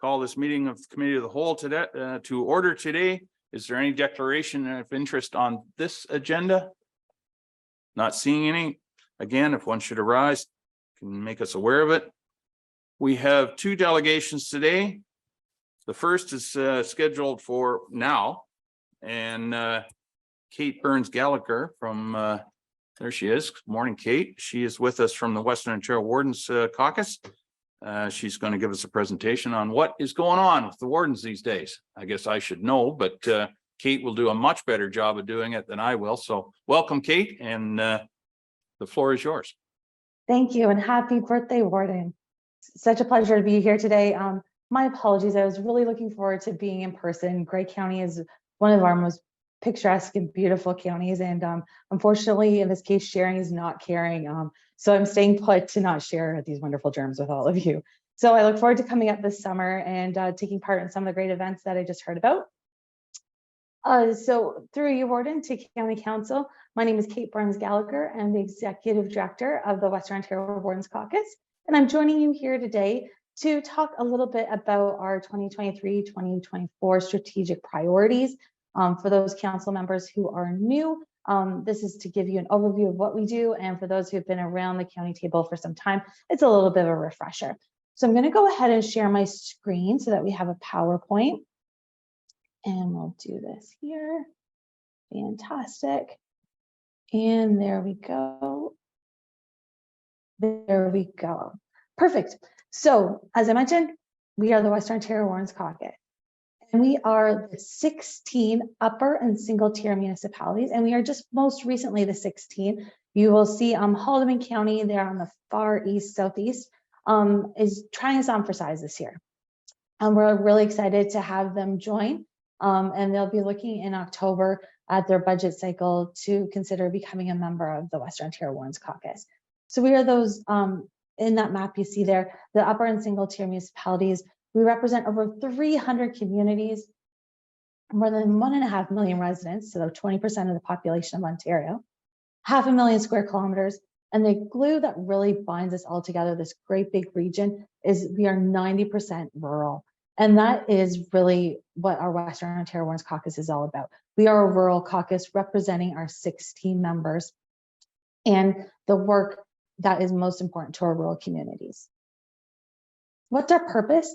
call this meeting of the Committee of the Whole today, to order today. Is there any declaration of interest on this agenda? Not seeing any. Again, if one should arise, can make us aware of it. We have two delegations today. The first is scheduled for now, and Kate Burns Gallagher from there she is. Good morning, Kate. She is with us from the Western Ontario Wardens Caucus. She's going to give us a presentation on what is going on with the wardens these days. I guess I should know, but Kate will do a much better job of doing it than I will. So welcome, Kate, and the floor is yours. Thank you, and happy birthday, Warden. Such a pleasure to be here today. My apologies. I was really looking forward to being in person. Grey County is one of our most picturesque and beautiful counties, and unfortunately, in this case, sharing is not caring. So I'm staying put to not share these wonderful germs with all of you. So I look forward to coming up this summer and taking part in some of the great events that I just heard about. So through you, Warden, to County Council, my name is Kate Burns Gallagher. I'm the Executive Director of the Western Ontario Wardens Caucus, and I'm joining you here today to talk a little bit about our 2023-2024 strategic priorities. For those council members who are new, this is to give you an overview of what we do, and for those who have been around the county table for some time, it's a little bit of a refresher. So I'm going to go ahead and share my screen so that we have a PowerPoint. And we'll do this here. Fantastic. And there we go. There we go. Perfect. So as I mentioned, we are the Western Ontario Wardens Caucus. And we are the 16 upper and single tier municipalities. And we are just most recently the 16. You will see Haldimand County there on the far east, southeast, is trying us on for size this year. And we're really excited to have them join. And they'll be looking in October at their budget cycle to consider becoming a member of the Western Ontario Wardens Caucus. So we are those, in that map you see there, the upper and single tier municipalities. We represent over 300 communities, more than 1.5 million residents, so 20% of the population of Ontario, 500,000 square kilometers. And the glue that really binds us all together, this great big region, is we are 90% rural. And that is really what our Western Ontario Wardens Caucus is all about. We are a rural caucus representing our 16 members and the work that is most important to our rural communities. What's our purpose?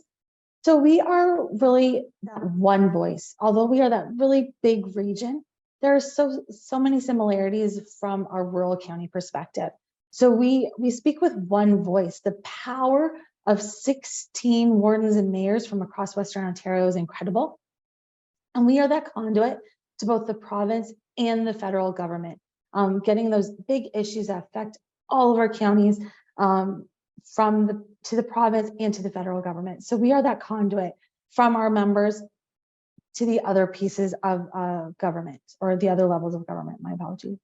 So we are really that one voice. Although we are that really big region, there are so many similarities from our rural county perspective. So we speak with one voice. The power of 16 wardens and mayors from across Western Ontario is incredible. And we are that conduit to both the province and the federal government, getting those big issues that affect all of our counties to the province and to the federal government. So we are that conduit from our members to the other pieces of government, or the other levels of government, my apologies.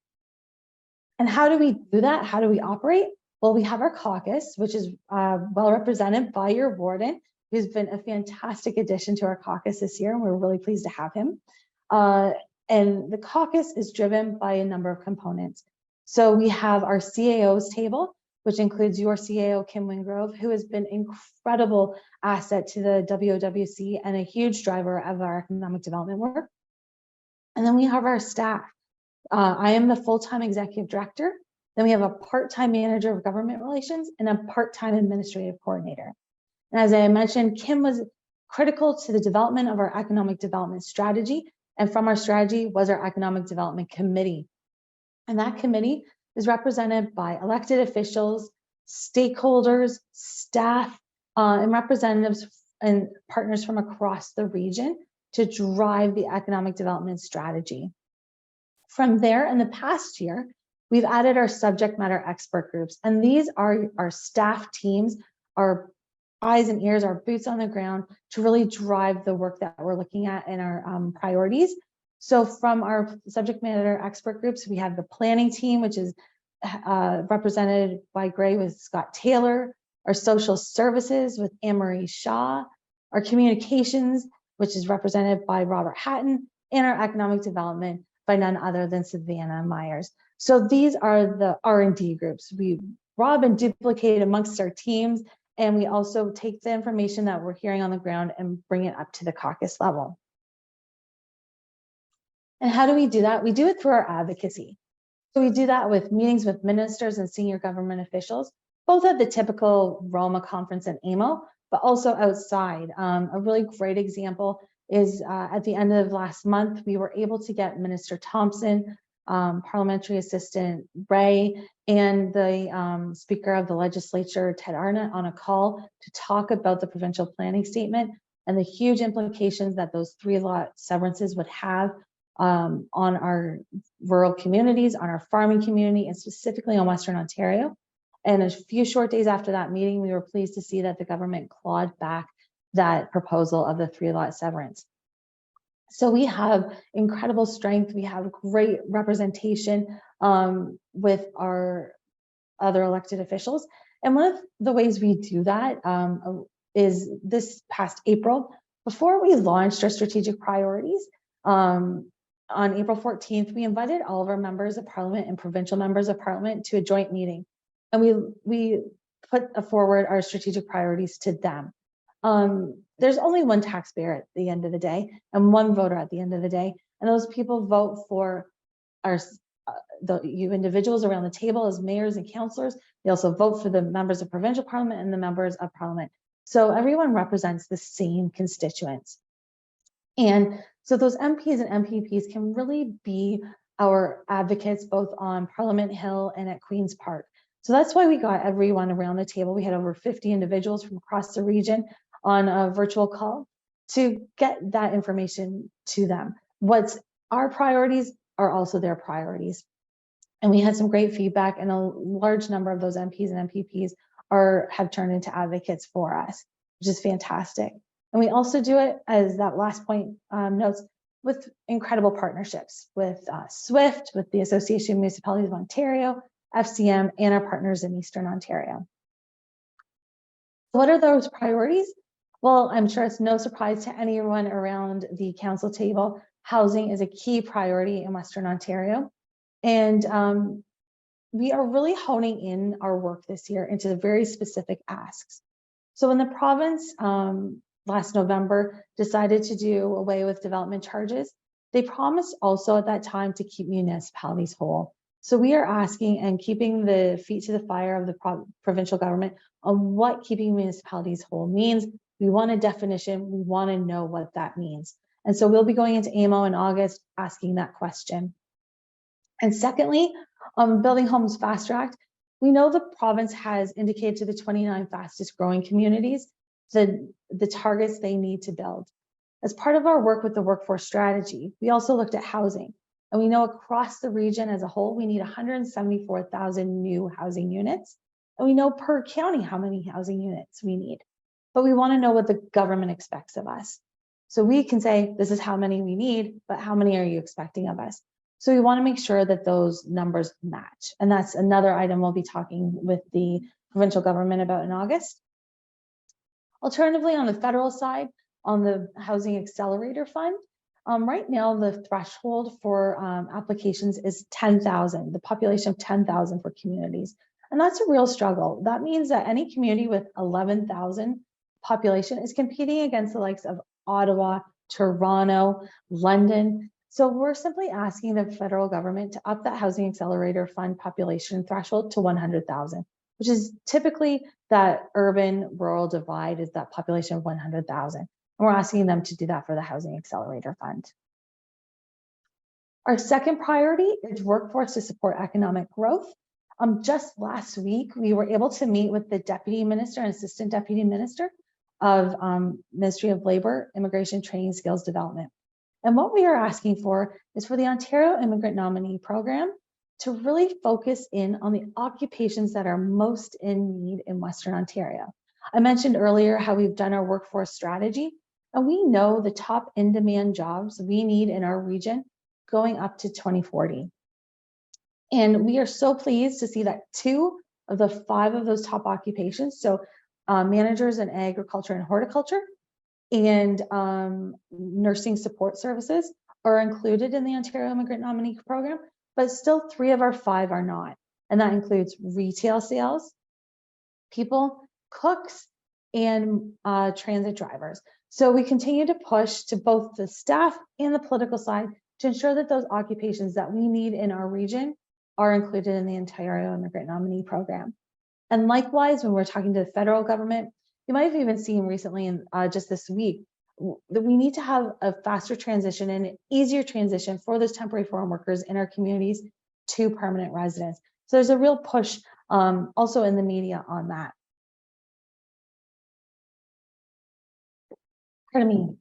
And how do we do that? How do we operate? Well, we have our caucus, which is well represented by your warden, who's been a fantastic addition to our caucus this year, and we're really pleased to have him. And the caucus is driven by a number of components. So we have our CAOs table, which includes your CAO, Kim Wingrove, who has been an incredible asset to the WOWC and a huge driver of our economic development work. And then we have our staff. I am the full-time executive director. Then we have a part-time manager of government relations and a part-time administrative coordinator. And as I mentioned, Kim was critical to the development of our economic development strategy. And from our strategy was our economic development committee. And that committee is represented by elected officials, stakeholders, staff, and representatives and partners from across the region to drive the economic development strategy. From there, in the past year, we've added our subject matter expert groups, and these are our staff teams, our eyes and ears, our boots on the ground to really drive the work that we're looking at in our priorities. So from our subject matter expert groups, we have the planning team, which is represented by Gray with Scott Taylor, our social services with Anne-Marie Shaw, our communications, which is represented by Robert Hatton, and our economic development by none other than Savannah Myers. So these are the R&D groups. We rob and duplicate amongst our teams, And we also take the information that we're hearing on the ground and bring it up to the caucus level. And how do we do that? We do it through our advocacy. So we do that with meetings with ministers and senior government officials, both at the typical Roma conference and AMO, but also outside. A really great example is at the end of last month, we were able to get Minister Thompson, Parliamentary Assistant Ray, and the Speaker of the Legislature, Ted Arnott, on a call to talk about the provincial planning statement and the huge implications that those 3-lot severances would have on our rural communities, on our farming community, and specifically on Western Ontario. And a few short days after that meeting, we were pleased to see that the government clawed back that proposal of the 3-lot severance. So we have incredible strength. We have great representation with our other elected officials. And one of the ways we do that is this past April, before we launched our strategic priorities, on April 14th, we invited all of our members of parliament and provincial members of parliament to a joint meeting. And we put forward our strategic priorities to them. There's only one taxpayer at the end of the day and one voter at the end of the day. And those people vote for you individuals around the table as mayors and councillors. They also vote for the members of provincial parliament and the members of parliament. So everyone represents the same constituents. And so those MPs and MPPs can really be our advocates both on Parliament Hill and at Queen's Park. So that's why we got everyone around the table. We had over 50 individuals from across the region on a virtual call to get that information to them. What's our priorities are also their priorities. And we had some great feedback, and a large number of those MPs and MPPs have turned into advocates for us, which is fantastic. And we also do it, as that last point notes, with incredible partnerships with SWIFT, with the Association of Municipalities of Ontario, FCM, and our partners in Eastern Ontario. What are those priorities? Well, I'm sure it's no surprise to anyone around the council table. Housing is a key priority in Western Ontario. And we are really honing in our work this year into very specific asks. So when the province last November decided to do away with development charges, they promised also at that time to keep municipalities whole. So we are asking and keeping the feet to the fire of the provincial government on what keeping municipalities whole means. We want a definition. We want to know what that means. And so we'll be going into AMO in August asking that question. And secondly, Building Homes Fast Track, we know the province has indicated to the 29 fastest growing communities the targets they need to build. As part of our work with the workforce strategy, we also looked at housing. And we know across the region as a whole, we need 174,000 new housing units. And we know per county how many housing units we need. But we want to know what the government expects of us. So we can say, this is how many we need, but how many are you expecting of us? So we want to make sure that those numbers match. And that's another item we'll be talking with the provincial government about in August. Alternatively, on the federal side, on the Housing Accelerator Fund, right now the threshold for applications is 10,000, the population of 10,000 for communities. And that's a real struggle. That means that any community with 11,000 population is competing against the likes of Ottawa, Toronto, London. So we're simply asking the federal government to up that Housing Accelerator Fund population threshold to 100,000, which is typically that urban-rural divide is that population of 100,000. And we're asking them to do that for the Housing Accelerator Fund. Our second priority is workforce to support economic growth. Just last week, we were able to meet with the Deputy Minister and Assistant Deputy Minister of Ministry of Labour, Immigration, Training, Skills Development. And what we are asking for is for the Ontario Immigrant Nominee Program to really focus in on the occupations that are most in need in Western Ontario. I mentioned earlier how we've done our workforce strategy, and we know the top in-demand jobs we need in our region going up to 2040. And we are so pleased to see that 2 of the 5 of those top occupations, so managers in agriculture and horticulture and nursing support services, are included in the Ontario Immigrant Nominee Program, but still 3 of our 5 are not. And that includes retail sales, people cooks, and transit drivers. So we continue to push to both the staff and the political side to ensure that those occupations that we need in our region are included in the Ontario Immigrant Nominee Program. And likewise, when we're talking to the federal government, you might have even seen recently in just this week that we need to have a faster transition and an easier transition for those temporary foreign workers in our communities to permanent residents. So there's a real push also in the media on that. Pardon me.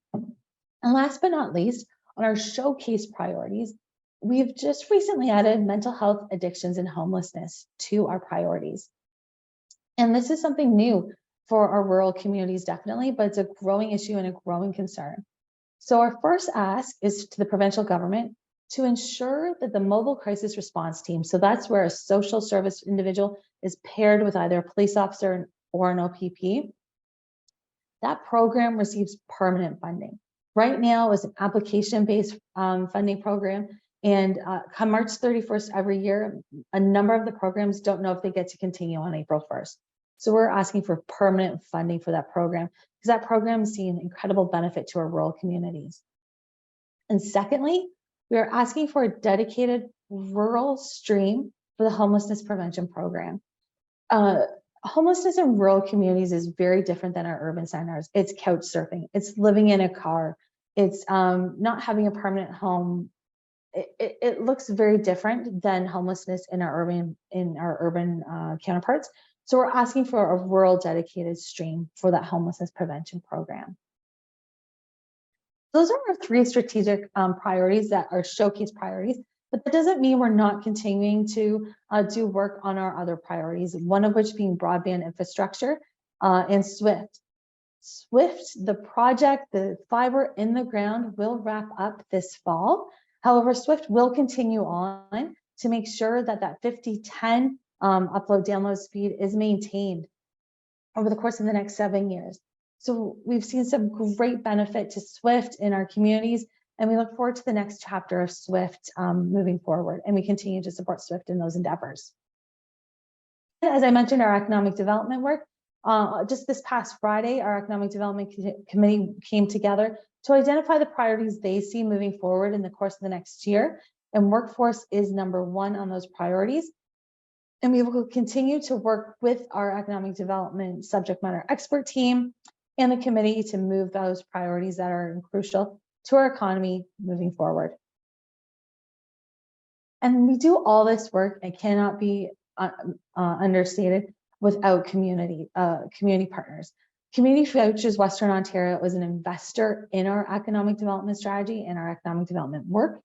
And last but not least, on our showcase priorities, we've just recently added mental health, addictions, and homelessness to our priorities. And this is something new for our rural communities, definitely, but it's a growing issue and a growing concern. So our first ask is to the provincial government to ensure that the mobile crisis response team, so that's where a social service individual is paired with either a police officer or an OPP, that program receives permanent funding. Right now it's an application-based funding program, and come March 31st every year, a number of the programs don't know if they get to continue on April 1st. So we're asking for permanent funding for that program because that program is seeing incredible benefit to our rural communities. And secondly, we are asking for a dedicated rural stream for the homelessness prevention program. Homelessness in rural communities is very different than our urban centers. It's couch surfing, it's living in a car, it's not having a permanent home. It looks very different than homelessness in our urban counterparts. So we're asking for a rural dedicated stream for that homelessness prevention program. Those are our three strategic priorities that are showcase priorities, but that doesn't mean we're not continuing to do work on our other priorities, one of which being broadband infrastructure and SWIFT. SWIFT, the project, the fiber in the ground will wrap up this fall. However, SWIFT will continue on to make sure that that 50/10 upload download speed is maintained over the course of the next 7 years. So we've seen some great benefit to SWIFT in our communities, and we look forward to the next chapter of SWIFT moving forward, and we continue to support SWIFT in those endeavors. As I mentioned, our economic development work, just this past Friday, our economic development committee came together to identify the priorities they see moving forward in the course of the next year, and workforce is number one on those priorities. And we will continue to work with our economic development subject matter expert team and the committee to move those priorities that are crucial to our economy moving forward. And we do all this work, and cannot be understated, without community partners. Community Futures Western Ontario is an investor in our economic development strategy and our economic development work.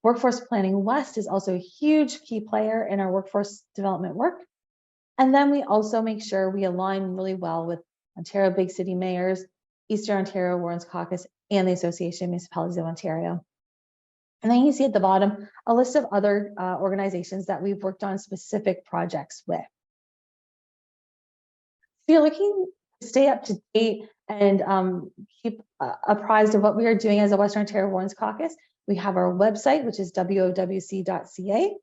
Workforce Planning West is also a huge key player in our workforce development work. And then we also make sure we align really well with Ontario Big City Mayors, Eastern Ontario Warrens Caucus, and the Association of Municipalities of Ontario. And then you see at the bottom a list of other organizations that we've worked on specific projects with. If you're looking to stay up to date and keep apprised of what we are doing as a Western Ontario Warrens Caucus, we have our website, which is wowc.ca.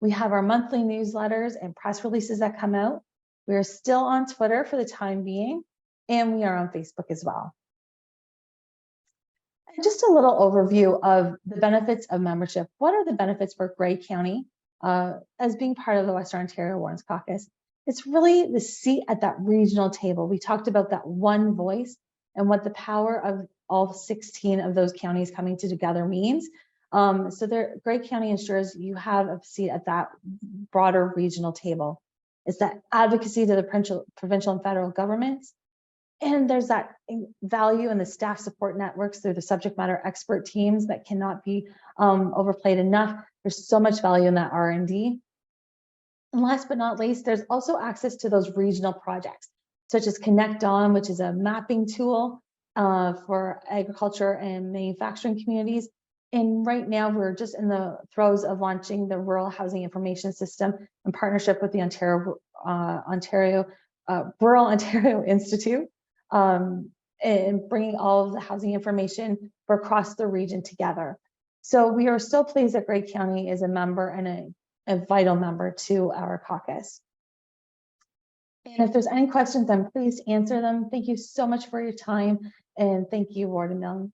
We have our monthly newsletters and press releases that come out. We are still on Twitter for the time being, and we are on Facebook as well. And just a little overview of the benefits of membership. What are the benefits for Grey County as being part of the Western Ontario Warrens Caucus? It's really the seat at that regional table. We talked about that one voice and what the power of all 16 of those counties coming together means. So Grey County ensures you have a seat at that broader regional table. It's that advocacy to the provincial and federal governments. And there's that value in the staff support networks through the subject matter expert teams that cannot be overplayed enough. There's so much value in that R&D. And last but not least, there's also access to those regional projects, such as Connect On, which is a mapping tool for agriculture and manufacturing communities. And right now we're just in the throes of launching the Rural Housing Information System in partnership with the Rural Ontario Institute, and bringing all of the housing information for across the region together. So we are so pleased that Grey County is a member and a vital member to our caucus. And if there's any questions, I'm pleased to answer them. Thank you so much for your time. And thank you, Warden Milne.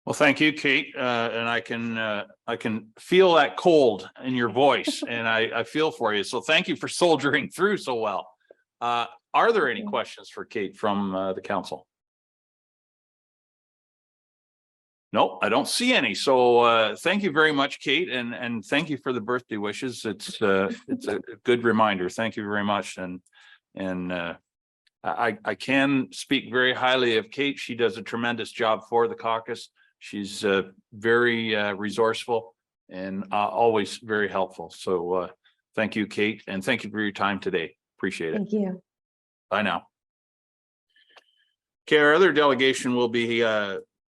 Well, thank you, Kate. And I can feel that cold in your voice and I feel for you. So thank you for soldiering through so well. Are there any questions for Kate from the council? No, I don't see any. So thank you very much, Kate, and thank you for the birthday wishes. It's a good reminder. Thank you very much. And I can speak very highly of Kate. She does a tremendous job for the caucus. She's very resourceful and always very helpful. So thank you, Kate, and thank you for your time today. Appreciate it. Thank you. Bye now. Okay, our other delegation will be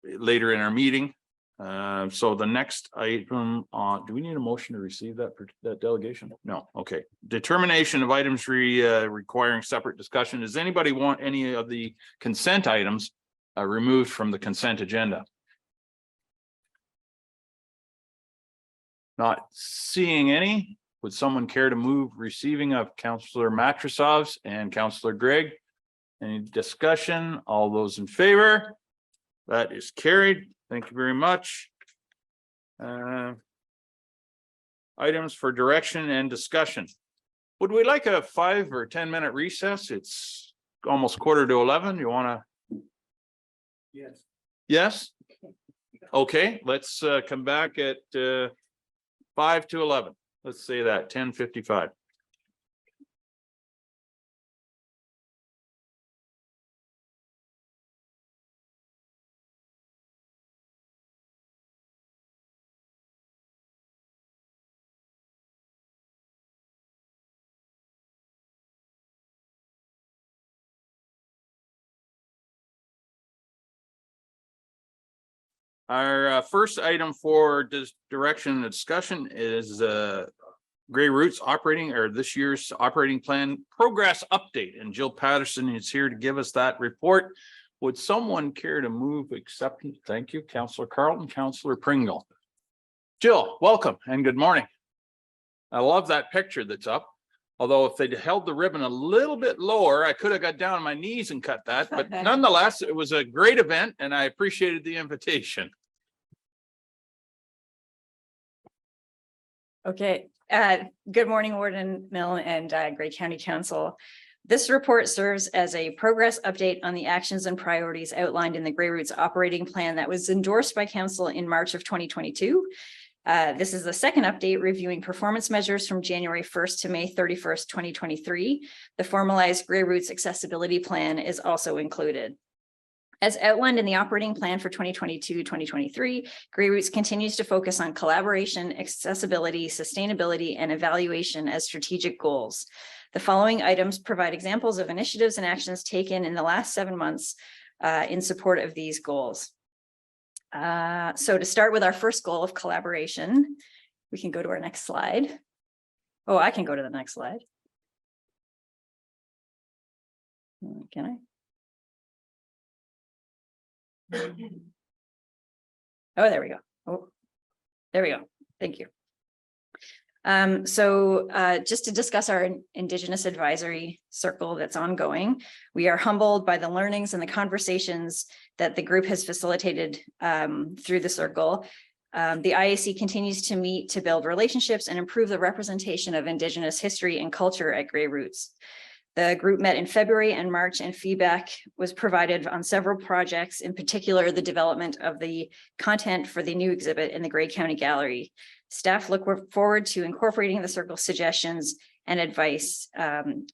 later in our meeting. So the next item on, do we need a motion to receive that delegation? No. Okay. Determination of items requiring separate discussion. Does anybody want any of the consent items removed from the consent agenda? Not seeing any. Would someone care to move receiving of Councillor Matrosov's and Councillor Gregg? Any discussion? All those in favor? That is carried. Thank you very much. Items for direction and discussion. Would we like a 5 or 10 minute recess? It's almost 11:15. You want to? Yes. Yes? Okay, let's come back at 5 to 11. Let's say that 10:55. Our first item for direction and discussion is Grey Roots operating, or this year's operating plan progress update, and Jill Patterson is here to give us that report. Would someone care to move acceptance? Thank you, Councillor Carlton, Councillor Pringle. Jill, welcome and good morning. I love that picture that's up. Although if they'd held the ribbon a little bit lower, I could have got down on my knees and cut that. But nonetheless, it was a great event and I appreciated the invitation. Okay, good morning, Warden Milne and Grey County Council. This report serves as a progress update on the actions and priorities outlined in the Grey Roots operating plan that was endorsed by Council in March of 2022. This is the second update reviewing performance measures from January 1st to May 31st, 2023. The formalized Grey Roots accessibility plan is also included. As outlined in the operating plan for 2022-2023, Grey Roots continues to focus on collaboration, accessibility, sustainability, and evaluation as strategic goals. The following items provide examples of initiatives and actions taken in the last 7 months in support of these goals. So to start with our first goal of collaboration, we can go to our next slide. Oh, I can go to the next slide. Can I? Oh, there we go. Oh, there we go. Thank you. Just to discuss our Indigenous Advisory Circle that's ongoing, we are humbled by the learnings and the conversations that the group has facilitated through the circle. The IAC continues to meet to build relationships and improve the representation of Indigenous history and culture at Grey Roots. The group met in February and March, and feedback was provided on several projects, in particular the development of the content for the new exhibit in the Grey County Gallery. Staff look forward to incorporating the circle's suggestions and advice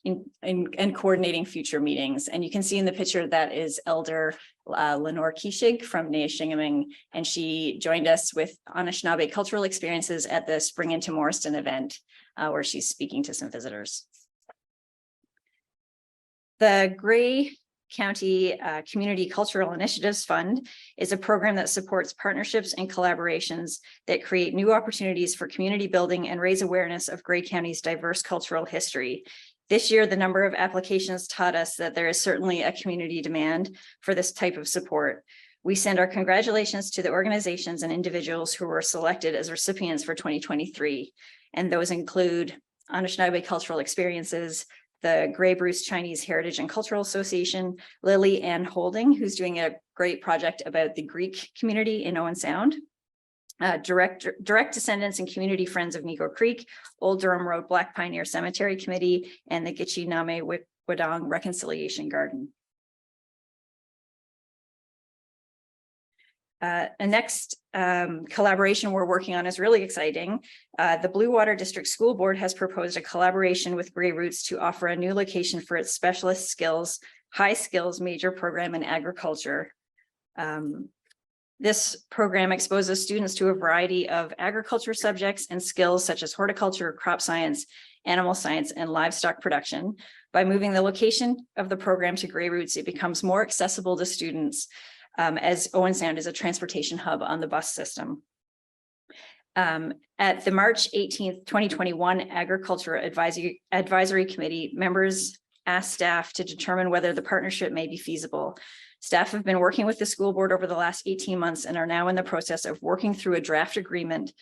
in coordinating future meetings. And you can see in the picture that is Elder Lenore Kishig from Nehiyshigiming, and she joined us with Anishinaabe cultural experiences at the Spring into Morriston event, where she's speaking to some visitors. The Grey County Community Cultural Initiatives Fund is a program that supports partnerships and collaborations that create new opportunities for community building and raise awareness of Grey County's diverse cultural history. This year, the number of applications taught us that there is certainly a community demand for this type of support. We send our congratulations to the organizations and individuals who were selected as recipients for 2023, and those include Anishinaabe Cultural Experiences, the Grey Bruce Chinese Heritage and Cultural Association, Lily Ann Holding, who's doing a great project about the Greek community in Owen Sound, direct descendants and community friends of Negro Creek, Old Durham Road Black Pioneer Cemetery Committee, and the Gitche Name Wadong Reconciliation Garden. The next collaboration we're working on is really exciting. The Blue Water District School Board has proposed a collaboration with Grey Roots to offer a new location for its specialist skills, high skills major program in agriculture. This program exposes students to a variety of agriculture subjects and skills such as horticulture, crop science, animal science, and livestock production. By moving the location of the program to Grey Roots, it becomes more accessible to students, as Owen Sound is a transportation hub on the bus system. At the March 18th, 2021 Agriculture Advisory Committee, members asked staff to determine whether the partnership may be feasible. Staff have been working with the school board over the last 18 months and are now in the process of working through a draft agreement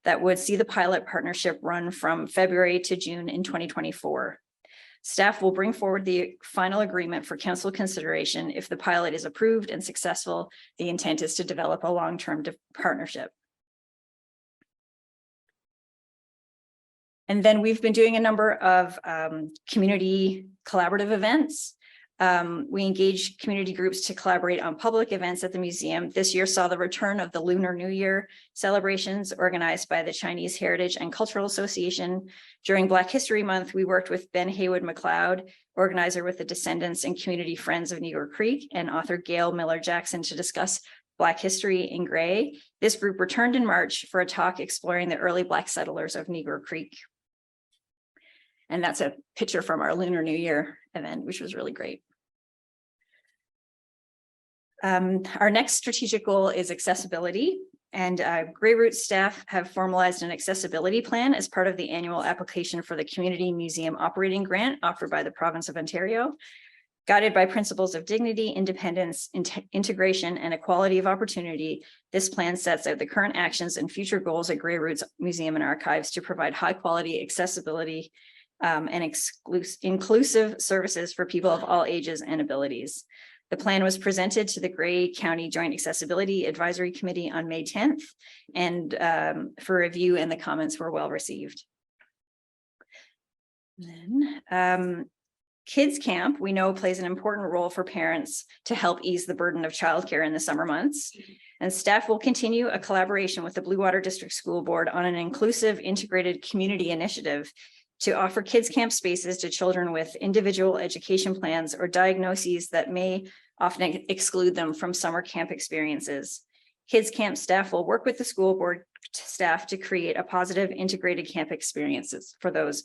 that would see the pilot partnership run from February to June in 2024. Staff will bring forward the final agreement for council consideration. If the pilot is approved and successful, the intent is to develop a long-term partnership. And then we've been doing a number of community collaborative events. We engage community groups to collaborate on public events at the museum. This year saw the return of the Lunar New Year celebrations organized by the Chinese Heritage and Cultural Association. During Black History Month, we worked with Ben Haywood McLeod, organizer with the Descendants and Community Friends of Negro Creek, and author Gail Miller Jackson to discuss Black history in Grey. This group returned in March for a talk exploring the early Black settlers of Negro Creek. And that's a picture from our Lunar New Year event, which was really great. Our next strategic goal is accessibility, and Grey Roots staff have formalized an accessibility plan as part of the annual application for the Community Museum Operating Grant offered by the province of Ontario. Guided by principles of dignity, independence, integration, and equality of opportunity, this plan sets out the current actions and future goals at Grey Roots Museum and Archives to provide high quality accessibility and inclusive services for people of all ages and abilities. The plan was presented to the Grey County Joint Accessibility Advisory Committee on May 10th, and for review, and the comments were well received. Then, Kids Camp, we know, plays an important role for parents to help ease the burden of childcare in the summer months. And staff will continue a collaboration with the Blue Water District School Board on an inclusive, integrated community initiative to offer kids camp spaces to children with individual education plans or diagnoses that may often exclude them from summer camp experiences. Kids camp staff will work with the school board staff to create a positive integrated camp experiences for those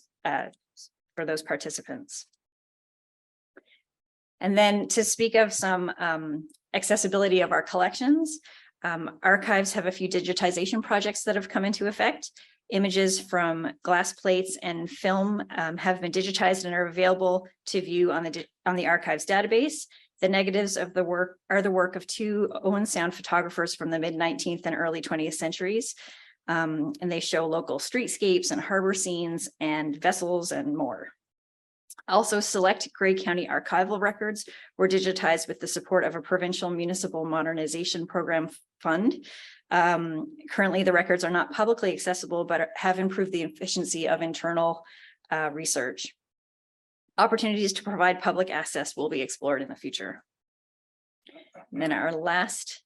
participants. And then to speak of some accessibility of our collections, archives have a few digitization projects that have come into effect. Images from glass plates and film have been digitized and are available to view on the archives database. The negatives of the work are the work of two Owen Sound photographers from the mid-19th and early 20th centuries. And they show local streetscapes and harbor scenes and vessels and more. Also, select Grey County archival records were digitized with the support of a provincial municipal modernization program fund. Currently, the records are not publicly accessible, but have improved the efficiency of internal research. Opportunities to provide public access will be explored in the future. And then our last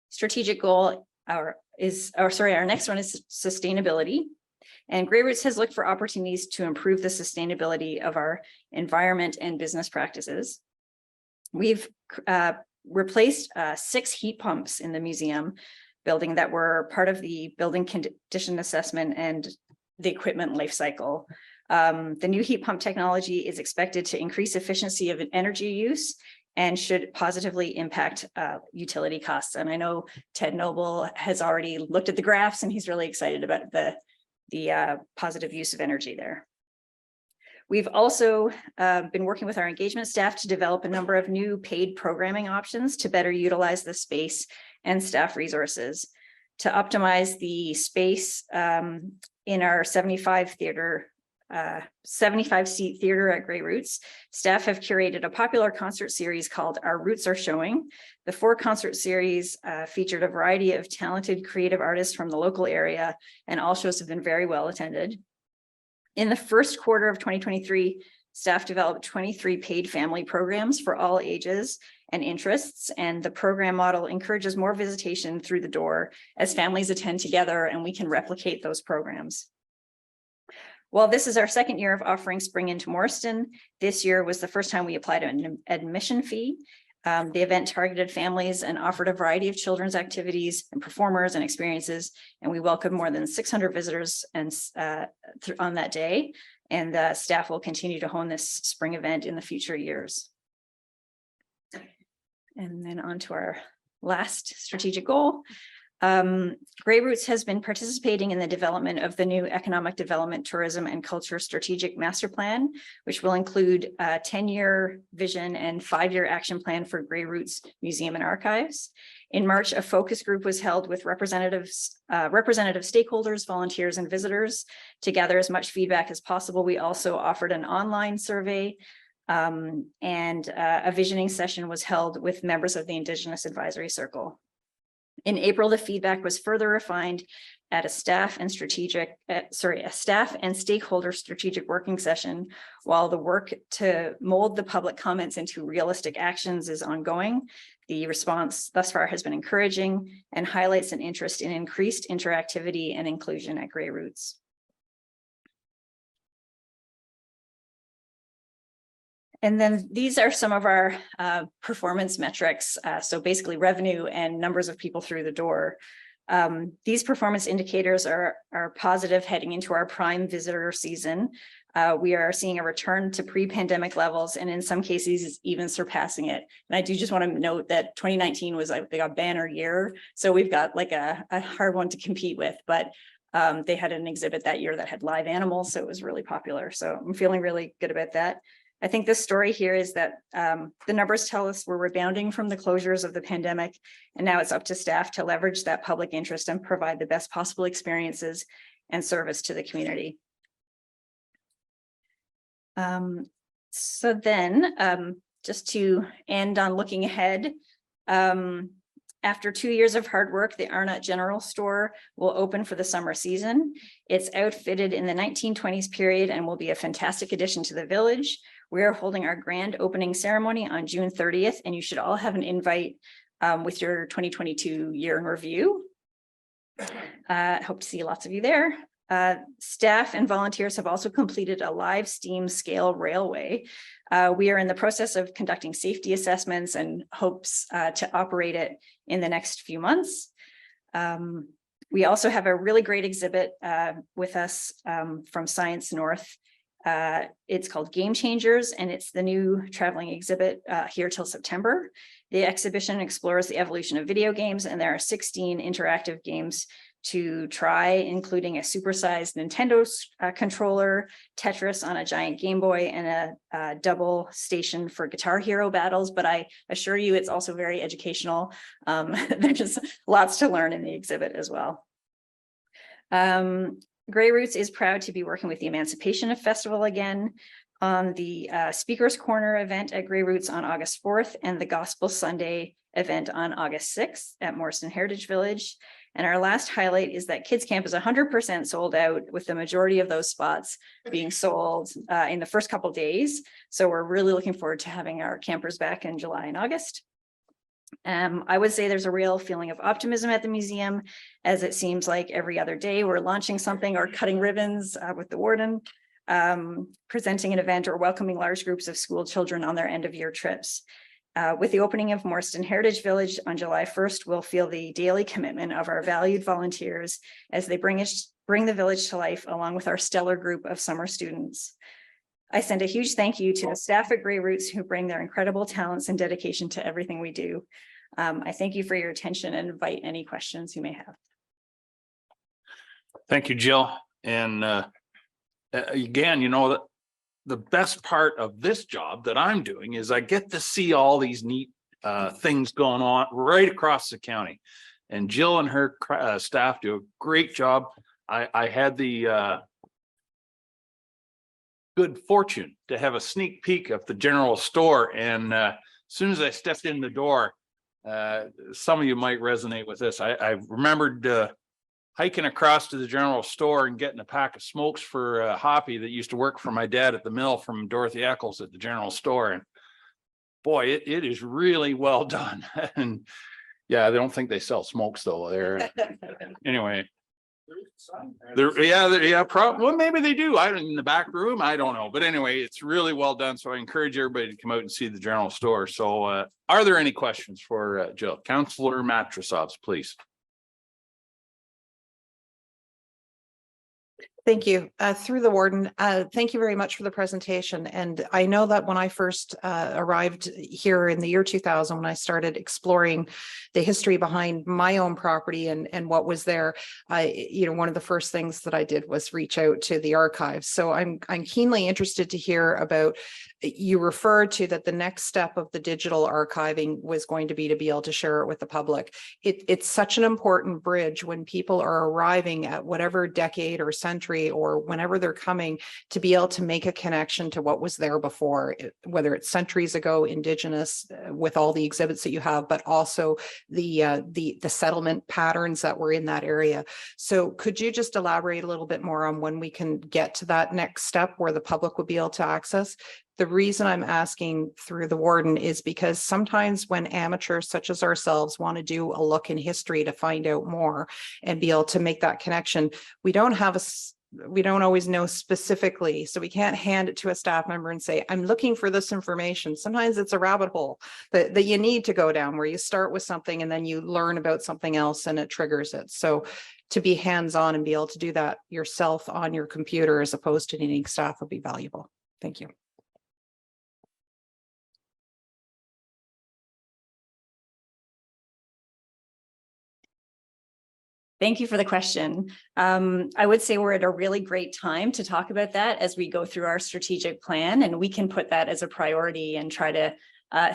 strategic goal, our next one is sustainability. And Grey Roots has looked for opportunities to improve the sustainability of our environment and business practices. We've replaced 6 heat pumps in the museum building that were part of the building condition assessment and the equipment life cycle. The new heat pump technology is expected to increase efficiency of energy use and should positively impact utility costs. And I know Ted Noble has already looked at the graphs and he's really excited about the positive use of energy there. We've also been working with our engagement staff to develop a number of new paid programming options to better utilize the space and staff resources. To optimize the space in our 75 theater 75-seat theater at Grey Roots, staff have curated a popular concert series called Our Roots Are Showing. The 4-concert series featured a variety of talented creative artists from the local area, and all shows have been very well attended. In the first quarter of 2023, staff developed 23 paid family programs for all ages and interests, and the program model encourages more visitation through the door as families attend together, and we can replicate those programs. While this is our second year of offering Spring into Morriston, this year was the first time we applied an admission fee. The event targeted families and offered a variety of children's activities and performers and experiences, and we welcomed more than 600 visitors and on that day, and staff will continue to hone this spring event in the future years. And then on to our last strategic goal. Grey Roots has been participating in the development of the new Economic Development, Tourism and Culture Strategic Master Plan, which will include a 10-year vision and 5-year action plan for Grey Roots Museum and Archives. In March, a focus group was held with representative stakeholders, volunteers, and visitors to gather as much feedback as possible. We also offered an online survey, and a visioning session was held with members of the Indigenous Advisory Circle. In April, the feedback was further refined at a staff and stakeholder strategic working session, while the work to mold the public comments into realistic actions is ongoing. The response thus far has been encouraging and highlights an interest in increased interactivity and inclusion at Grey Roots. And then these are some of our performance metrics. So basically revenue and numbers of people through the door. These performance indicators are positive heading into our prime visitor season. We are seeing a return to pre-pandemic levels, and in some cases even surpassing it. And I do just want to note that 2019 was like a banner year. So we've got like a hard one to compete with, but they had an exhibit that year that had live animals. So it was really popular. So I'm feeling really good about that. I think the story here is that the numbers tell us we're rebounding from the closures of the pandemic, and now it's up to staff to leverage that public interest and provide the best possible experiences and service to the community. So then, just to end on looking ahead, after 2 years of hard work, the Arnott General Store will open for the summer season. It's outfitted in the 1920s period and will be a fantastic addition to the village. We are holding our grand opening ceremony on June 30th, and you should all have an invite with your 2022 year in review. Hope to see lots of you there. Staff and volunteers have also completed a live steam scale railway. We are in the process of conducting safety assessments and hopes to operate it in the next few months. We also have a really great exhibit with us from Science North. It's called Game Changers, and it's the new traveling exhibit here till September. The exhibition explores the evolution of video games, and there are 16 interactive games to try, including a supersized Nintendo controller, Tetris on a giant Game Boy, and a double station for Guitar Hero battles. But I assure you, it's also very educational. There's lots to learn in the exhibit as well. Grey Roots is proud to be working with the Emancipation Festival again on the Speakers Corner event at Grey Roots on August 4th and the Gospel Sunday event on August 6th at Morriston Heritage Village. And our last highlight is that Kids Camp is 100% sold out, with the majority of those spots being sold in the first couple of days. So we're really looking forward to having our campers back in July and August. I would say there's a real feeling of optimism at the museum, as it seems like every other day we're launching something or cutting ribbons with the warden, presenting an event, or welcoming large groups of school children on their end of year trips. With the opening of Morriston Heritage Village on July 1st, we'll feel the daily commitment of our valued volunteers as they bring the village to life, along with our stellar group of summer students. I send a huge thank you to the staff at Grey Roots who bring their incredible talents and dedication to everything we do. I thank you for your attention and invite any questions you may have. Thank you, Jill. And again, you know, the best part of this job that I'm doing is I get to see all these neat things going on right across the county. And Jill and her staff do a great job. I had the good fortune to have a sneak peek of the general store. And as soon as I stepped in the door, some of you might resonate with this. I remembered hiking across to the general store and getting a pack of smokes for Hoppy that used to work for my dad at the mill from Dorothy Eccles at the general store. And boy, it is really well done. And yeah, I don't think they sell smokes though there. Anyway. Well, maybe they do. I don't in the back room. I don't know. But anyway, it's really well done. So I encourage everybody to come out and see the general store. So are there any questions for Jill? Councillor Matrosovs, please. Thank you. Through the warden, thank you very much for the presentation. And I know that when I first arrived here in the year 2000, when I started exploring the history behind my own property and what was there, one of the first things that I did was reach out to the archives. So I'm keenly interested to hear about, you referred to that the next step of the digital archiving was going to be able to share it with the public. It's such an important bridge when people are arriving at whatever decade or century or whenever they're coming, to be able to make a connection to what was there before, whether it's centuries ago, Indigenous, with all the exhibits that you have, but also the settlement patterns that were in that area. So could you just elaborate a little bit more on when we can get to that next step where the public would be able to access? The reason I'm asking through the warden is because sometimes when amateurs such as ourselves want to do a look in history to find out more and be able to make that connection, we don't always know specifically. So we can't hand it to a staff member and say, I'm looking for this information. Sometimes it's a rabbit hole that you need to go down, where you start with something and then you learn about something else and it triggers it. So to be hands-on and be able to do that yourself on your computer as opposed to needing staff would be valuable. Thank you. Thank you for the question. I would say we're at a really great time to talk about that as we go through our strategic plan, and we can put that as a priority and try to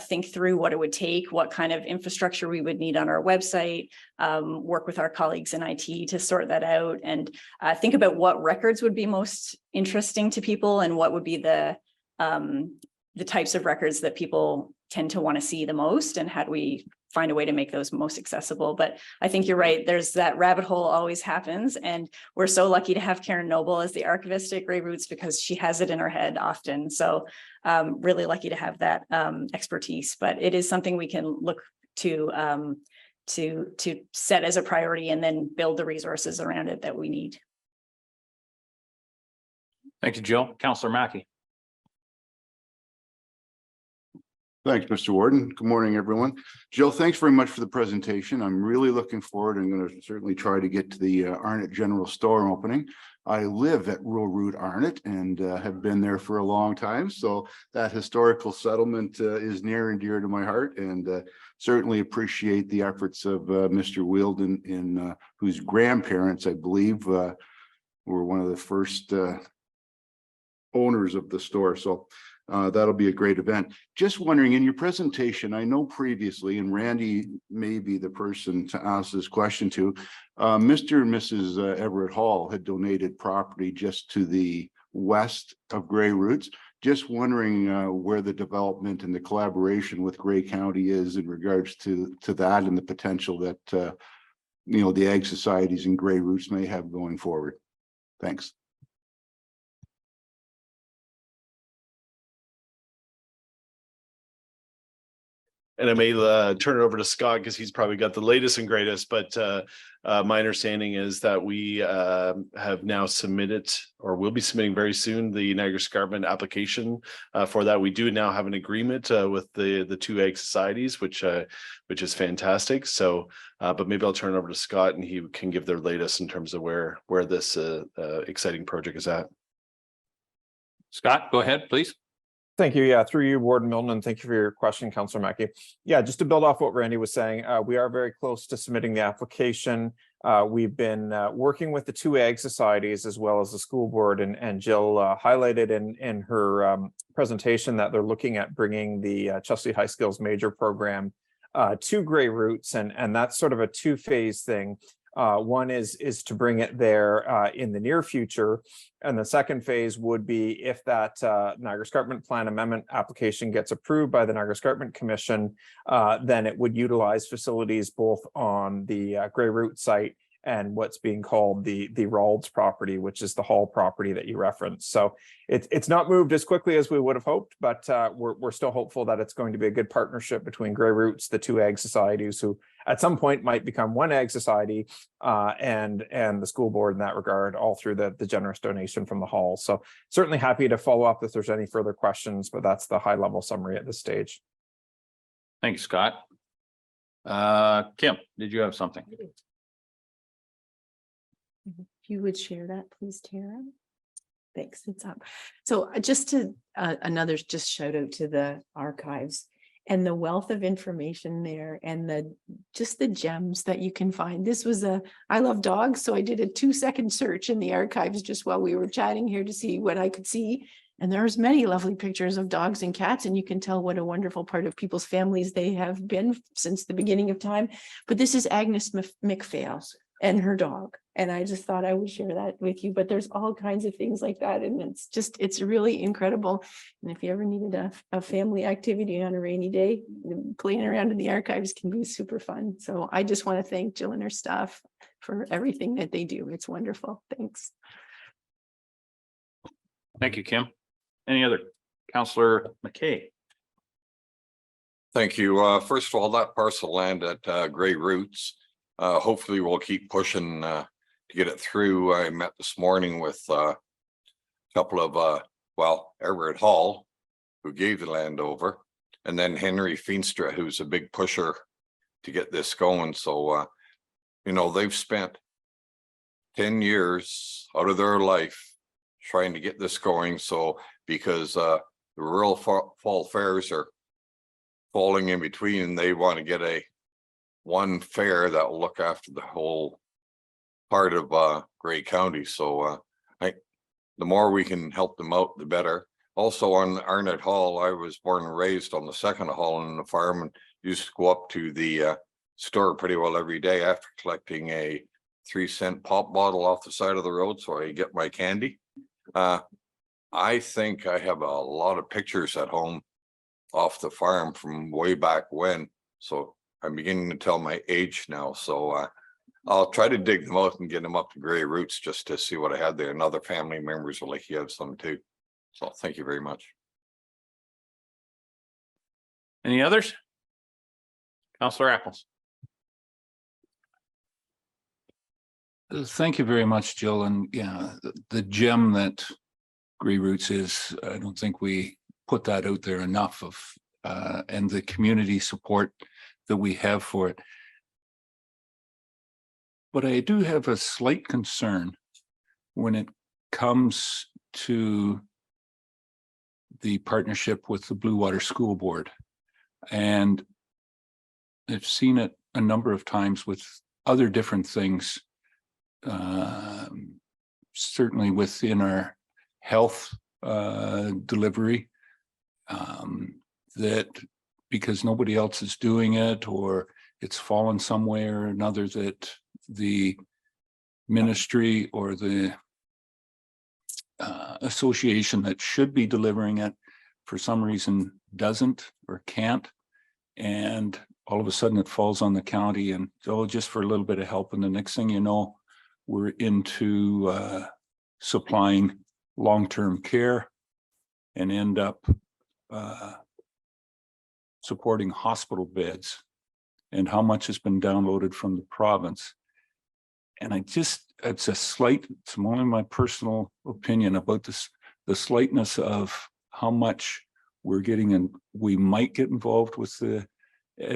think through what it would take, what kind of infrastructure we would need on our website, work with our colleagues in IT to sort that out, and think about what records would be most interesting to people and what would be the types of records that people tend to want to see the most, and how do we find a way to make those most accessible. But I think you're right. There's that rabbit hole always happens. And we're so lucky to have Karen Noble as the archivist at Grey Roots because she has it in her head often. So really lucky to have that expertise, but it is something we can look to set as a priority and then build the resources around it that we need. Thank you, Jill. Councillor Mackey. Thanks, Mr. Warden. Good morning, everyone. Jill, thanks very much for the presentation. I'm really looking forward. I'm going to certainly try to get to the Arnott General Store opening. I live at Rural Route Arnott and have been there for a long time. So that historical settlement is near and dear to my heart, and certainly appreciate the efforts of Mr. Wielden, whose grandparents, I believe, were one of the first owners of the store. So that'll be a great event. Just wondering, in your presentation, I know previously, and Randy may be the person to ask this question to, Mr. and Mrs. Everett Hall had donated property just to the west of Grey Roots. Just wondering where the development and the collaboration with Grey County is in regards to that and the potential that the Ag Societies in Grey Roots may have going forward. Thanks. And I may turn it over to Scott because he's probably got the latest and greatest, but my understanding is that we have now submitted, or will be submitting very soon, the Niagara Escarpment application for that. We do now have an agreement with the two Ag Societies, which is fantastic. So, but maybe I'll turn it over to Scott and he can give their latest in terms of where this exciting project is at. Scott, go ahead, please. Thank you. Yeah, through you, Warden Milne, and thank you for your question, Councillor Mackey. Yeah, just to build off what Randy was saying, we are very close to submitting the application. We've been working with the two Ag Societies as well as the school board, and Jill highlighted in her presentation that they're looking at bringing the Chesley High Skills Major program to Grey Roots, and that's sort of a two-phase thing. One is to bring it there in the near future. And the second phase would be if that Niagara Escarpment Plan Amendment application gets approved by the Niagara Escarpment Commission, then it would utilize facilities both on the Grey Root site and what's being called the Rawls property, which is the Hall property that you referenced. So it's not moved as quickly as we would have hoped, but we're still hopeful that it's going to be a good partnership between Grey Roots, the two ag societies, who at some point might become one ag society, and the school board in that regard, all through the generous donation from the Hall. So certainly happy to follow up if there's any further questions, but that's the high level summary at this stage. Thanks, Scott. Kim, did you have something? If you would share that, please, Tara. Thanks, it's up. So just to another just shout out to the archives and the wealth of information there and just the gems that you can find. This was I love dogs, so I did a 2-second search in the archives just while we were chatting here to see what I could see. And there's many lovely pictures of dogs and cats, and you can tell what a wonderful part of people's families they have been since the beginning of time. But this is Agnes McPhail and her dog. And I just thought I would share that with you, but there's all kinds of things like that. And it's really incredible. And if you ever needed a family activity on a rainy day, playing around in the archives can be super fun. So I just want to thank Jill and her staff for everything that they do. It's wonderful. Thanks. Thank you, Kim. Any other? Councillor McKay. Thank you. First of all, that parcel of land at Grey Roots, hopefully we'll keep pushing to get it through. I met this morning with a couple of, Everett Hall, who gave the land over, and then Henry Feenstra, who's a big pusher to get this going. So, they've spent 10 years out of their life trying to get this going. So, because the rural fall fairs are falling in between, and they want to get one fair that will look after the whole part of Grey County. So the more we can help them out, the better. Also on Arnott Hall, I was born and raised on the second hall in the farm, and used to go up to the store pretty well every day after collecting a 3-cent pop bottle off the side of the road so I get my candy. I think I have a lot of pictures at home off the farm from way back when. So I'm beginning to tell my age now. So I'll try to dig them out and get them up to Grey Roots just to see what I had there. And other family members will like you have some too. So thank you very much. Any others? Councillor Apples. Thank you very much, Jill. And yeah, the gem that Grey Roots is, I don't think we put that out there enough of, and the community support that we have for it. But I do have a slight concern when it comes to the partnership with the Blue Water School Board. And I've seen it a number of times with other different things, certainly within our health delivery, that because nobody else is doing it, or it's fallen some way or another, that the ministry or the association that should be delivering it for some reason doesn't or can't, and all of a sudden it falls on the county, and just for a little bit of help, and the next thing you know, we're into supplying long-term care and end up supporting hospital beds, and how much has been downloaded from the province. And it's only my personal opinion about this, the slightness of how much we're getting, and we might get involved with the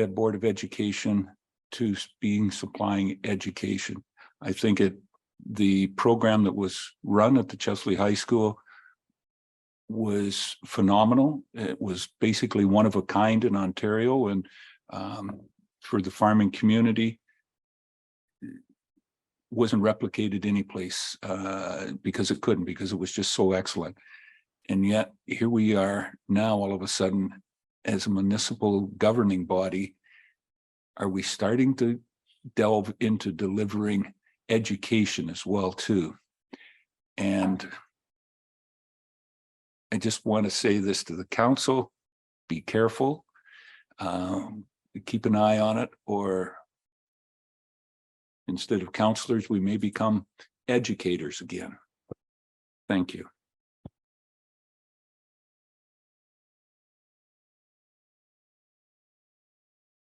Board of Education to supplying education. I think the program that was run at the Chesley High School was phenomenal. It was basically one of a kind in Ontario, and for the farming community, wasn't replicated anyplace because it couldn't, because it was just so excellent. And yet here we are now, all of a sudden, as a municipal governing body, are we starting to delve into delivering education as well too. And I just want to say this to the council, be careful. Keep an eye on it, or instead of counselors, we may become educators again. Thank you.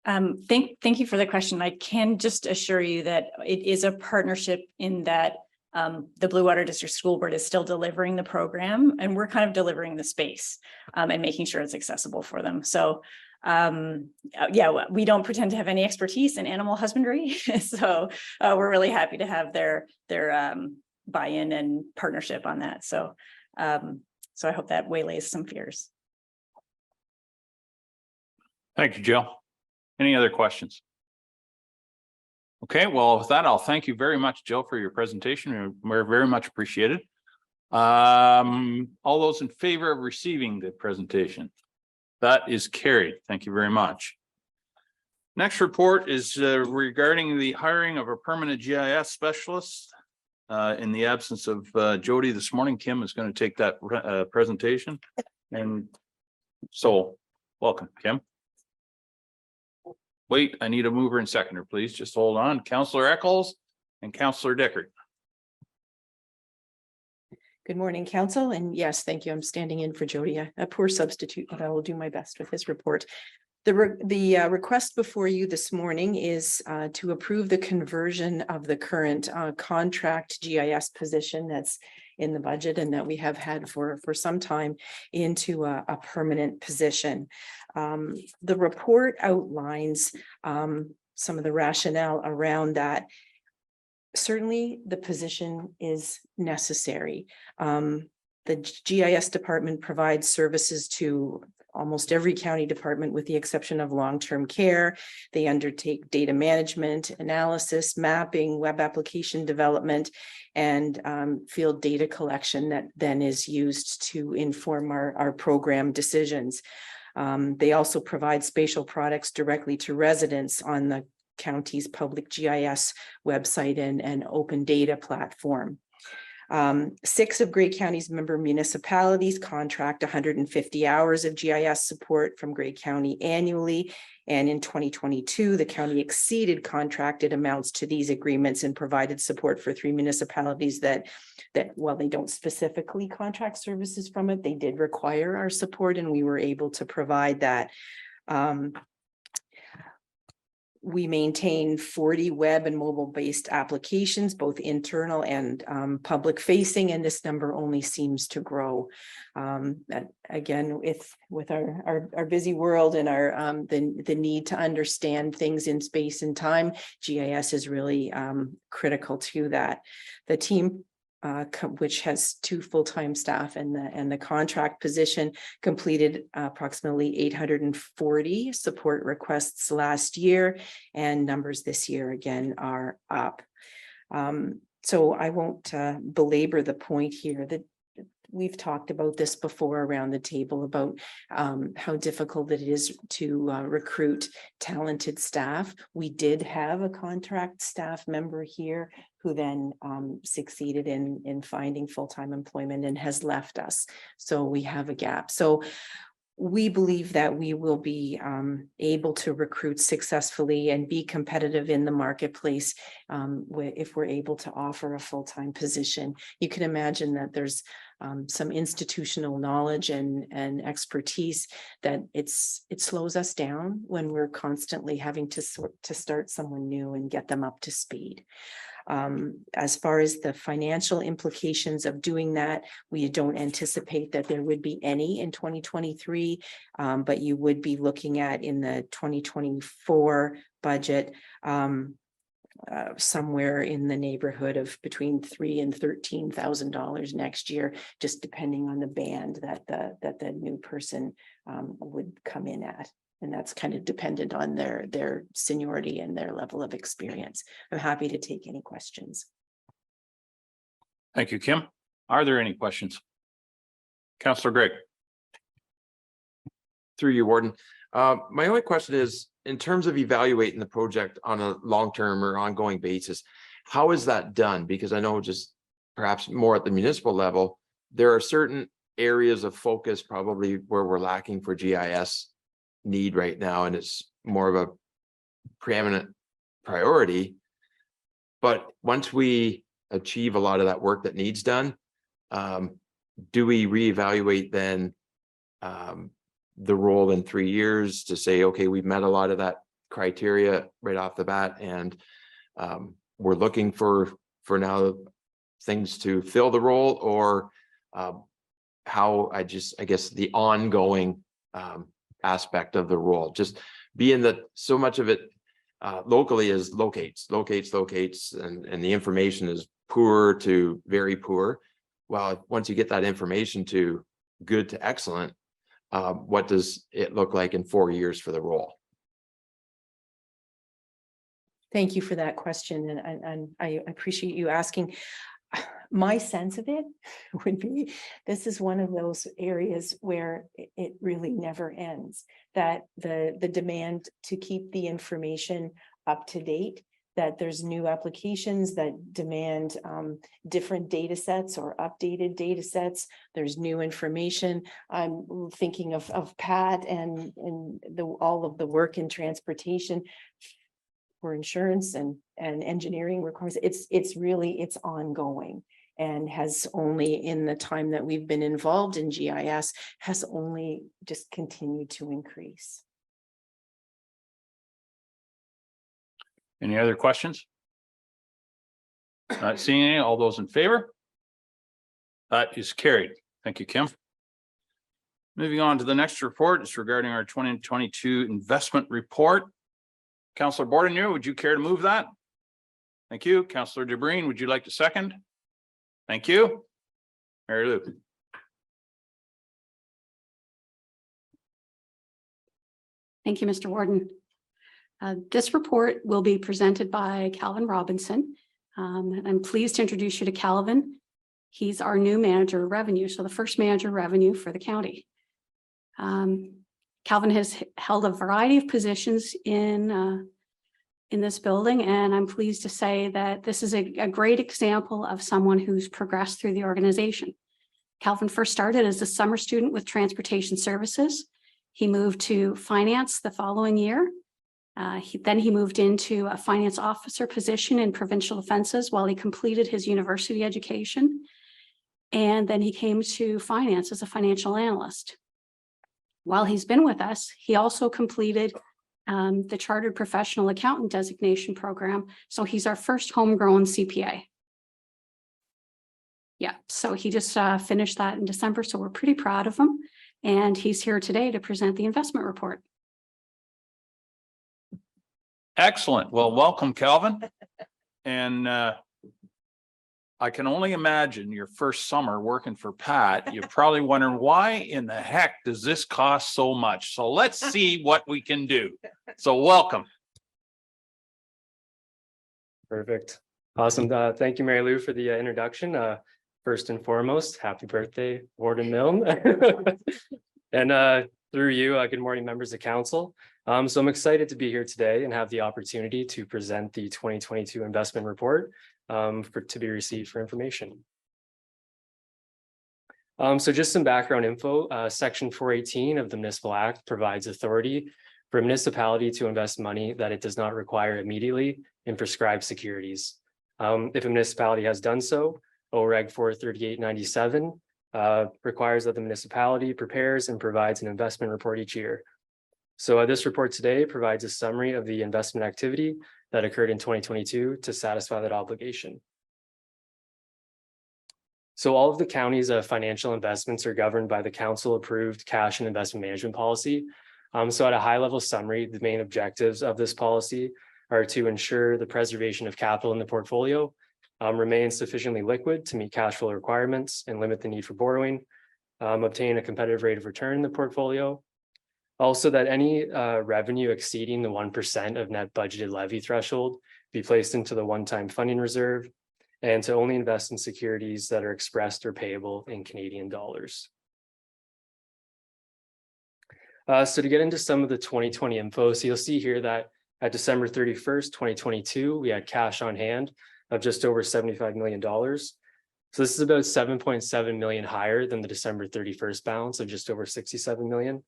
Thank you for the question. I can just assure you that it is a partnership in that the Blue Water District School Board is still delivering the program, and we're kind of delivering the space and making sure it's accessible for them. So yeah, we don't pretend to have any expertise in animal husbandry. So we're really happy to have their buy-in and partnership on that. So so I hope that waylays some fears. Thank you, Jill. Any other questions? Okay, well, with that, I'll thank you very much, Jill, for your presentation. We're very much appreciated. All those in favor of receiving the presentation? That is carried. Thank you very much. Next report is regarding the hiring of a permanent GIS specialist. In the absence of Jody this morning, Kim is going to take that presentation. And so, welcome, Kim. Wait, I need a mover and seconder, please. Just hold on. Councillor Eccles and Councillor Dickert. Good morning, Council. And yes, thank you. I'm standing in for Jody, a poor substitute, but I will do my best with this report. The request before you this morning is to approve the conversion of the current contract GIS position that's in the budget and that we have had for some time into a permanent position. The report outlines some of the rationale around that. Certainly, the position is necessary. The GIS department provides services to almost every county department with the exception of long-term care. They undertake data management, analysis, mapping, web application development, and field data collection that then is used to inform our program decisions. They also provide spatial products directly to residents on the county's public GIS website and open data platform. 6 of Grey County's member municipalities contract 150 hours of GIS support from Grey County annually. And in 2022, the county exceeded contracted amounts to these agreements and provided support for 3 municipalities that while they don't specifically contract services from it, they did require our support and we were able to provide that. We maintain 40 web and mobile-based applications, both internal and public facing, and this number only seems to grow. Again, with our busy world and our the need to understand things in space and time, GIS is really critical to that. The team which has 2 full-time staff and the contract position completed approximately 840 support requests last year, and numbers this year again are up. So I won't belabor the point here that we've talked about this before around the table about how difficult it is to recruit talented staff. We did have a contract staff member here who then succeeded in finding full-time employment and has left us. So we have a gap. So we believe that we will be able to recruit successfully and be competitive in the marketplace if we're able to offer a full-time position. You can imagine that there's some institutional knowledge and expertise that it slows us down when we're constantly having to start someone new and get them up to speed. As far as the financial implications of doing that, we don't anticipate that there would be any in 2023, but you would be looking at in the 2024 budget somewhere in the neighborhood of between $3,000 and $13,000 next year, just depending on the band that the new person would come in at. And that's kind of dependent on their seniority and their level of experience. I'm happy to take any questions. Thank you, Kim. Are there any questions? Councillor Gregg. Through you, Warden. My only question is, in terms of evaluating the project on a long-term or ongoing basis, how is that done? Because I know just perhaps more at the municipal level, there are certain areas of focus probably where we're lacking for GIS need right now, and it's more of a preeminent priority. But once we achieve a lot of that work that needs done, do we reevaluate then the role in 3 years to say, okay, we've met a lot of that criteria right off the bat, and we're looking for now things to fill the role, or how I guess the ongoing aspect of the role, just being that so much of it locally is locates, and the information is poor to very poor. Well, once you get that information to good to excellent, what does it look like in 4 years for the role? Thank you for that question, and I appreciate you asking. My sense of it would be, this is one of those areas where it really never ends, that the demand to keep the information up to date, that there's new applications that demand different data sets or updated data sets. There's new information. I'm thinking of Pat and all of the work in transportation for insurance and engineering requirements. It's ongoing, and has only, in the time that we've been involved in GIS, has only just continued to increase. Any other questions? Not seeing any. All those in favor? That is carried. Thank you, Kim. Moving on to the next report is regarding our 2022 investment report. Councillor Bordenrew, would you care to move that? Thank you. Councillor DeBreen, would you like to second? Thank you. Mary Lou. Thank you, Mr. Warden. This report will be presented by Calvin Robinson. I'm pleased to introduce you to Calvin. He's our new manager of revenue, so the first manager of revenue for the county. Calvin has held a variety of positions in this building, and I'm pleased to say that this is a great example of someone who's progressed through the organization. Calvin first started as a summer student with transportation services. He moved to finance the following year. Then he moved into a finance officer position in provincial offenses while he completed his university education. And then he came to finance as a financial analyst. While he's been with us, he also completed the Chartered Professional Accountant Designation Program. So he's our first homegrown CPA. Yeah, so he just finished that in December. So we're pretty proud of him. And he's here today to present the investment report. Excellent. Well, welcome, Calvin. And I can only imagine your first summer working for Pat. You're probably wondering, why in the heck does this cost so much? So let's see what we can do. So welcome. Perfect. Awesome. Thank you, Mary Lou, for the introduction. First and foremost, happy birthday, Warden Milne. And through you, good morning, members of council. So I'm excited to be here today and have the opportunity to present the 2022 investment report to be received for information. So just some background info. Section 418 of the Municipal Act provides authority for a municipality to invest money that it does not require immediately in prescribed securities. If a municipality has done so, OREG 43897 requires that the municipality prepares and provides an investment report each year. So this report today provides a summary of the investment activity that occurred in 2022 to satisfy that obligation. So all of the county's financial investments are governed by the council-approved cash and investment management policy. So at a high-level summary, the main objectives of this policy are to ensure the preservation of capital in the portfolio, remain sufficiently liquid to meet cash flow requirements and limit the need for borrowing, obtain a competitive rate of return in the portfolio. Also, that any revenue exceeding the 1% of net budgeted levy threshold be placed into the one-time funding reserve, and to only invest in securities that are expressed or payable in Canadian dollars. So to get into some of the 2020 info, so you'll see here that at December 31st, 2022, we had cash on hand of just over $75 million. So this is about 7.7 million higher than the December 31st balance of just over 67 million.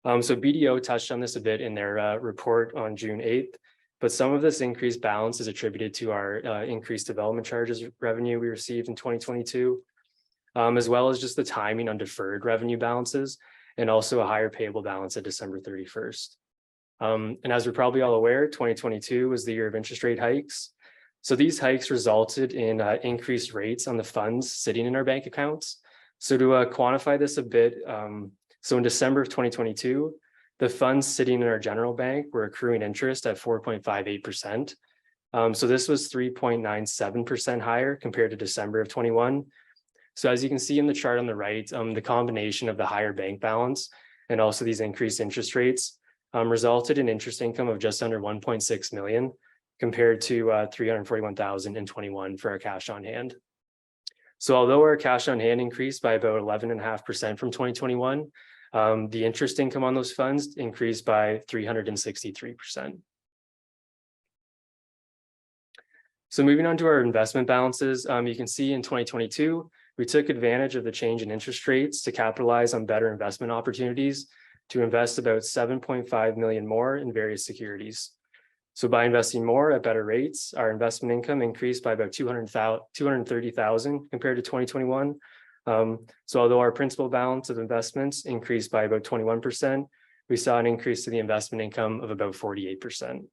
So BDO touched on this a bit in their report on June 8th, but some of this increased balance is attributed to our increased development charges revenue we received in 2022, as well as just the timing on deferred revenue balances and also a higher payable balance at December 31st. And as we're probably all aware, 2022 was the year of interest rate hikes. So these hikes resulted in increased rates on the funds sitting in our bank accounts. So to quantify this a bit, so in December of 2022, the funds sitting in our general bank were accruing interest at 4.58%. So this was 3.97% higher compared to December of 21. So as you can see in the chart on the right, the combination of the higher bank balance and also these increased interest rates resulted in interest income of just under 1.6 million compared to 341,000 in 21 for our cash on hand. So although our cash on hand increased by about 11.5% from 2021, the interest income on those funds increased by 363%. So moving on to our investment balances, you can see in 2022, we took advantage of the change in interest rates to capitalize on better investment opportunities to invest about 7.5 million more in various securities. So by investing more at better rates, our investment income increased by about 230,000 compared to 2021. So although our principal balance of investments increased by about 21%, we saw an increase to the investment income of about 48%.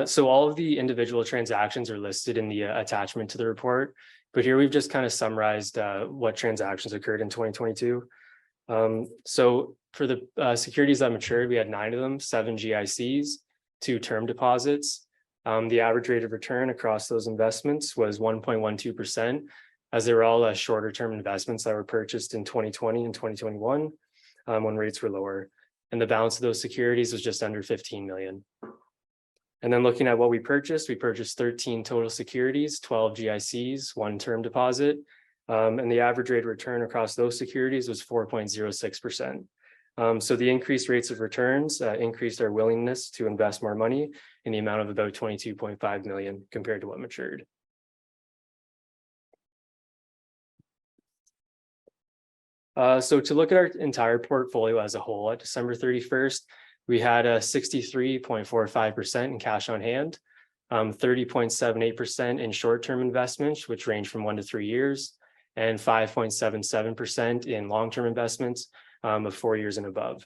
So all of the individual transactions are listed in the attachment to the report, but here we've just kind of summarized what transactions occurred in 2022. So for the securities that matured, we had 9 of them, 7 GICs, 2 term deposits. The average rate of return across those investments was 1.12%, as they were all shorter term investments that were purchased in 2020 and 2021 when rates were lower. And the balance of those securities was just under 15 million. And then looking at what we purchased 13 total securities, 12 GICs, 1 term deposit. And the average rate of return across those securities was 4.06%. So the increased rates of returns increased our willingness to invest more money in the amount of about 22.5 million compared to what matured. So to look at our entire portfolio as a whole at December 31st, we had a 63.45% in cash on hand, 30.78% in short-term investments, which range from 1 to 3 years, and 5.77% in long-term investments of 4 years and above.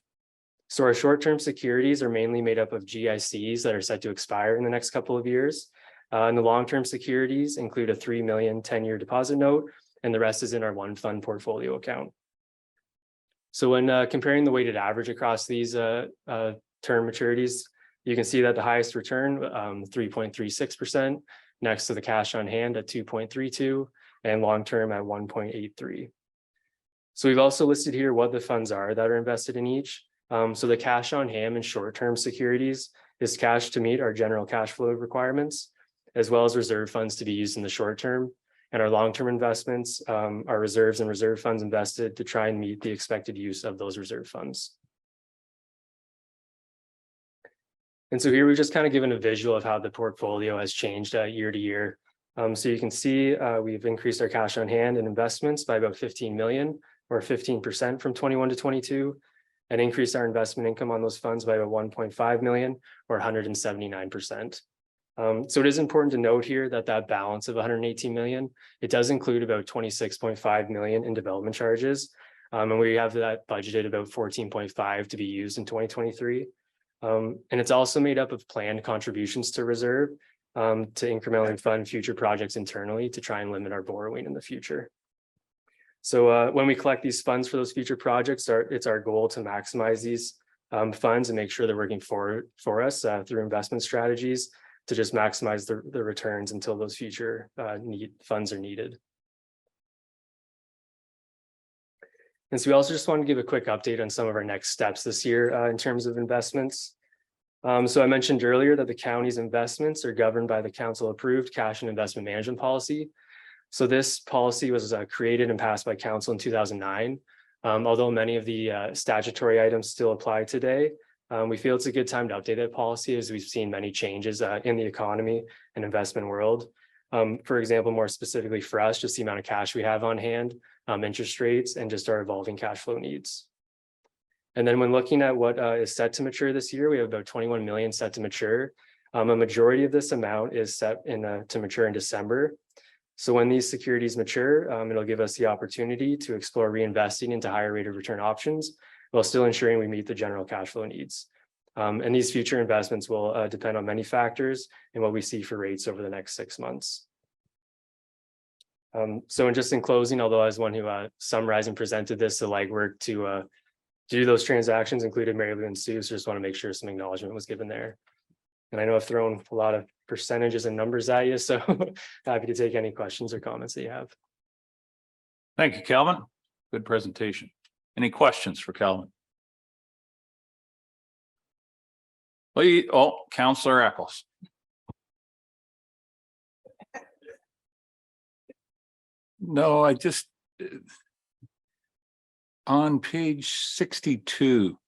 So our short-term securities are mainly made up of GICs that are set to expire in the next couple of years. And the long-term securities include a 3 million 10-year deposit note, and the rest is in our one fund portfolio account. So when comparing the weighted average across these term maturities, you can see that the highest return, 3.36%, next to the cash on hand at 2.32, and long-term at 1.83. So we've also listed here what the funds are that are invested in each. So the cash on hand and short-term securities is cash to meet our general cash flow requirements, as well as reserve funds to be used in the short term. And our long-term investments are reserves and reserve funds invested to try and meet the expected use of those reserve funds. And so here we've just kind of given a visual of how the portfolio has changed year to year. So you can see we've increased our cash on hand and investments by about 15 million or 15% from 21 to 22, and increased our investment income on those funds by about 1.5 million or 179%. So it is important to note here that that balance of 118 million, it does include about 26.5 million in development charges. And we have that budgeted about 14.5 to be used in 2023. And it's also made up of planned contributions to reserve to incrementally fund future projects internally to try and limit our borrowing in the future. So when we collect these funds for those future projects, it's our goal to maximize these funds and make sure they're working for us through investment strategies to just maximize the returns until those future funds are needed. And so we also just want to give a quick update on some of our next steps this year in terms of investments. So I mentioned earlier that the county's investments are governed by the council approved cash and investment management policy. So this policy was created and passed by council in 2009. Although many of the statutory items still apply today, we feel it's a good time to update that policy as we've seen many changes in the economy and investment world. For example, more specifically for us, just the amount of cash we have on hand, interest rates, and just our evolving cash flow needs. And then when looking at what is set to mature this year, we have about 21 million set to mature. A majority of this amount is set to mature in December. So when these securities mature, it'll give us the opportunity to explore reinvesting into higher rate of return options while still ensuring we meet the general cash flow needs. And these future investments will depend on many factors and what we see for rates over the next 6 months. So just in closing, although I was one who summarized and presented this, the legwork to do those transactions included Mary Lou and Sue, so just want to make sure some acknowledgement was given there. And I know I've thrown a lot of percentages and numbers at you, so happy to take any questions or comments that you have. Thank you, Calvin. Good presentation. Any questions for Calvin? Councillor Eccles. No, I just on page 62,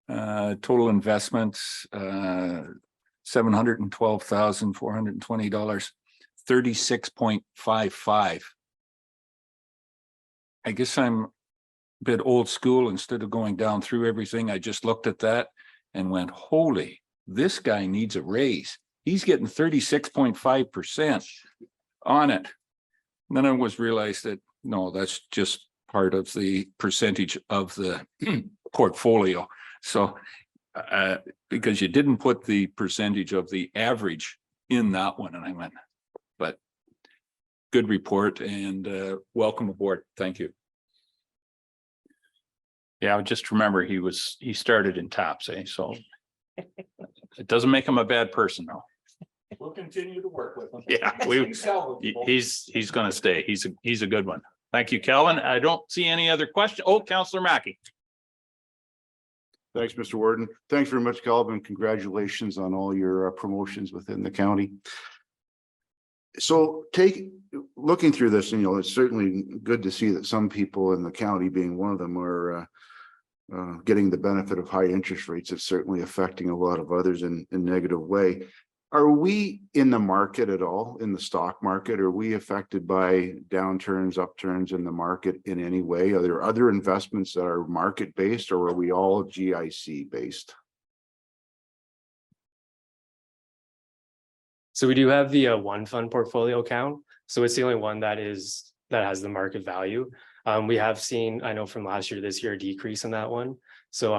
total investments, $712,420, 36.55. I guess I'm a bit old school. Instead of going down through everything, I just looked at that and went, holy, this guy needs a raise. He's getting 36.5% on it. And then I was realized that, no, that's just part of the percentage of the portfolio. So, because you didn't put the percentage of the average in that one. And I went, but good report and welcome aboard. Thank you. Yeah, just remember he started in TAPS, so it doesn't make him a bad person though. We'll continue to work with him. Yeah, he's gonna stay. He's a good one. Thank you, Calvin. I don't see any other question. Oh, Councillor Mackey. Thanks, Mr. Warden. Thanks very much, Calvin. Congratulations on all your promotions within the county. So looking through this, and it's certainly good to see that some people in the county, being one of them, are getting the benefit of high interest rates. It's certainly affecting a lot of others in a negative way. Are we in the market at all, in the stock market? Are we affected by downturns, upturns in the market in any way? Are there other investments that are market based, or are we all GIC based? So we do have the one fund portfolio account. So it's the only one that has the market value. We have seen, I know from last year to this year, a decrease in that one. So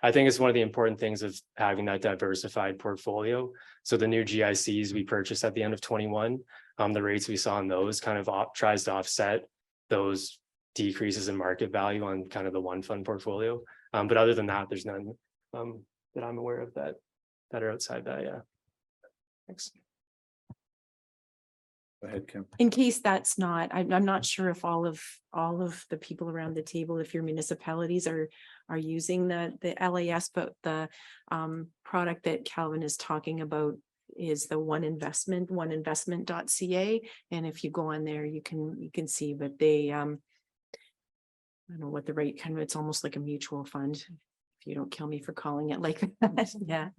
I think it's one of the important things of having that diversified portfolio. So the new GICs we purchased at the end of 21, the rates we saw on those kind of tries to offset those decreases in market value on kind of the one fund portfolio. But other than that, there's none that I'm aware of that are outside that. Yeah. Thanks. Go ahead, Kim. In case that's not, I'm not sure if all of the people around the table, if your municipalities are using the LAS, but the product that Calvin is talking about is the oneinvestment.ca. And if you go on there, you can see, but they I don't know what the right kind of, it's almost like a mutual fund. If you don't kill me for calling it like that. Yeah.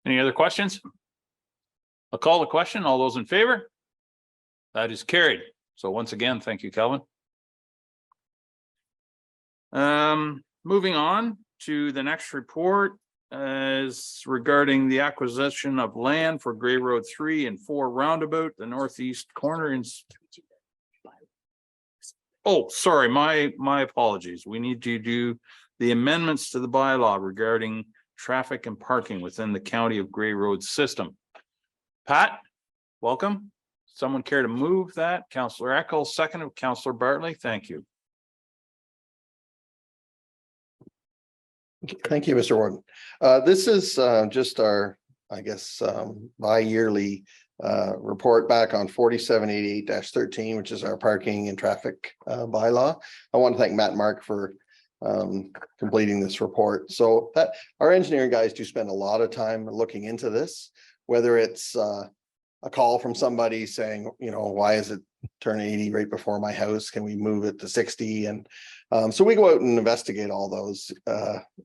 Any other questions? I'll call the question. All those in favor? That is carried. So once again, thank you, Calvin. Moving on to the next report is regarding the acquisition of land for Gray Road 3 and 4 roundabout, the northeast corner. Oh, sorry, my apologies. We need to do the amendments to the bylaw regarding traffic and parking within the County of Gray Road system. Pat, welcome. Someone care to move that? Councillor Eccles, second of Councillor Bartley. Thank you. Thank you, Mr. Warden. This is just our, I guess, bi-yearly report back on 4788-13, which is our parking and traffic bylaw. I want to thank Matt and Mark for completing this report. So that our engineering guys do spend a lot of time looking into this, whether it's a call from somebody saying, you know, why is it turn 80 right before my house? Can we move it to 60? And so we go out and investigate all those.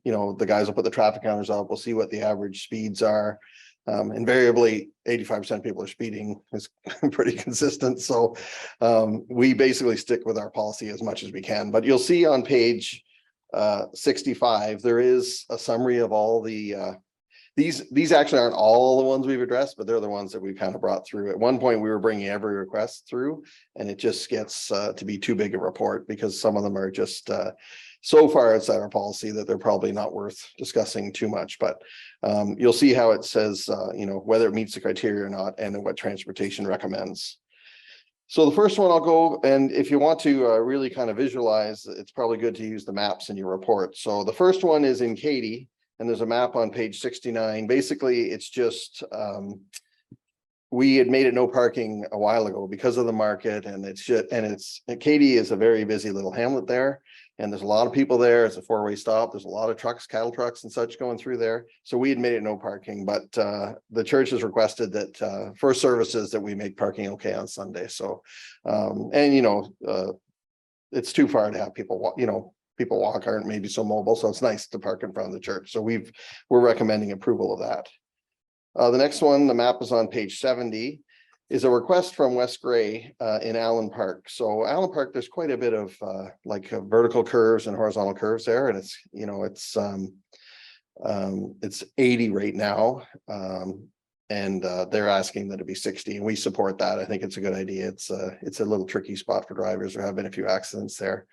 You know, the guys will put the traffic counters up. We'll see what the average speeds are. Invariably, 85% of people are speeding is pretty consistent. So we basically stick with our policy as much as we can. But you'll see on page 65, there is a summary of all the these actually aren't all the ones we've addressed, but they're the ones that we kind of brought through. At one point, we were bringing every request through, and it just gets to be too big a report because some of them are just so far outside our policy that they're probably not worth discussing too much. But you'll see how it says, you know, whether it meets the criteria or not, and then what transportation recommends. So the first one I'll go, and if you want to really kind of visualize, it's probably good to use the maps in your report. So the first one is in Katy. And there's a map on page 69. Basically, it's just we had made it no parking a while ago because of the market, and Katy is a very busy little hamlet there, and there's a lot of people there. It's a four-way stop. There's a lot of trucks, cattle trucks and such going through there. So we had made it no parking, but the church has requested that for services that we make parking okay on Sunday. So and you know, it's too far to have people walk, you know, people walk aren't maybe so mobile, so it's nice to park in front of the church. So we're recommending approval of that. The next one, the map is on page 70, is a request from West Gray in Allen Park. So Allen Park, there's quite a bit of like vertical curves and horizontal curves there, and it's, you know, it's 80 right now, and they're asking that it be 60, and we support that. I think it's a good idea. It's a little tricky spot for drivers. There have been a few accidents there.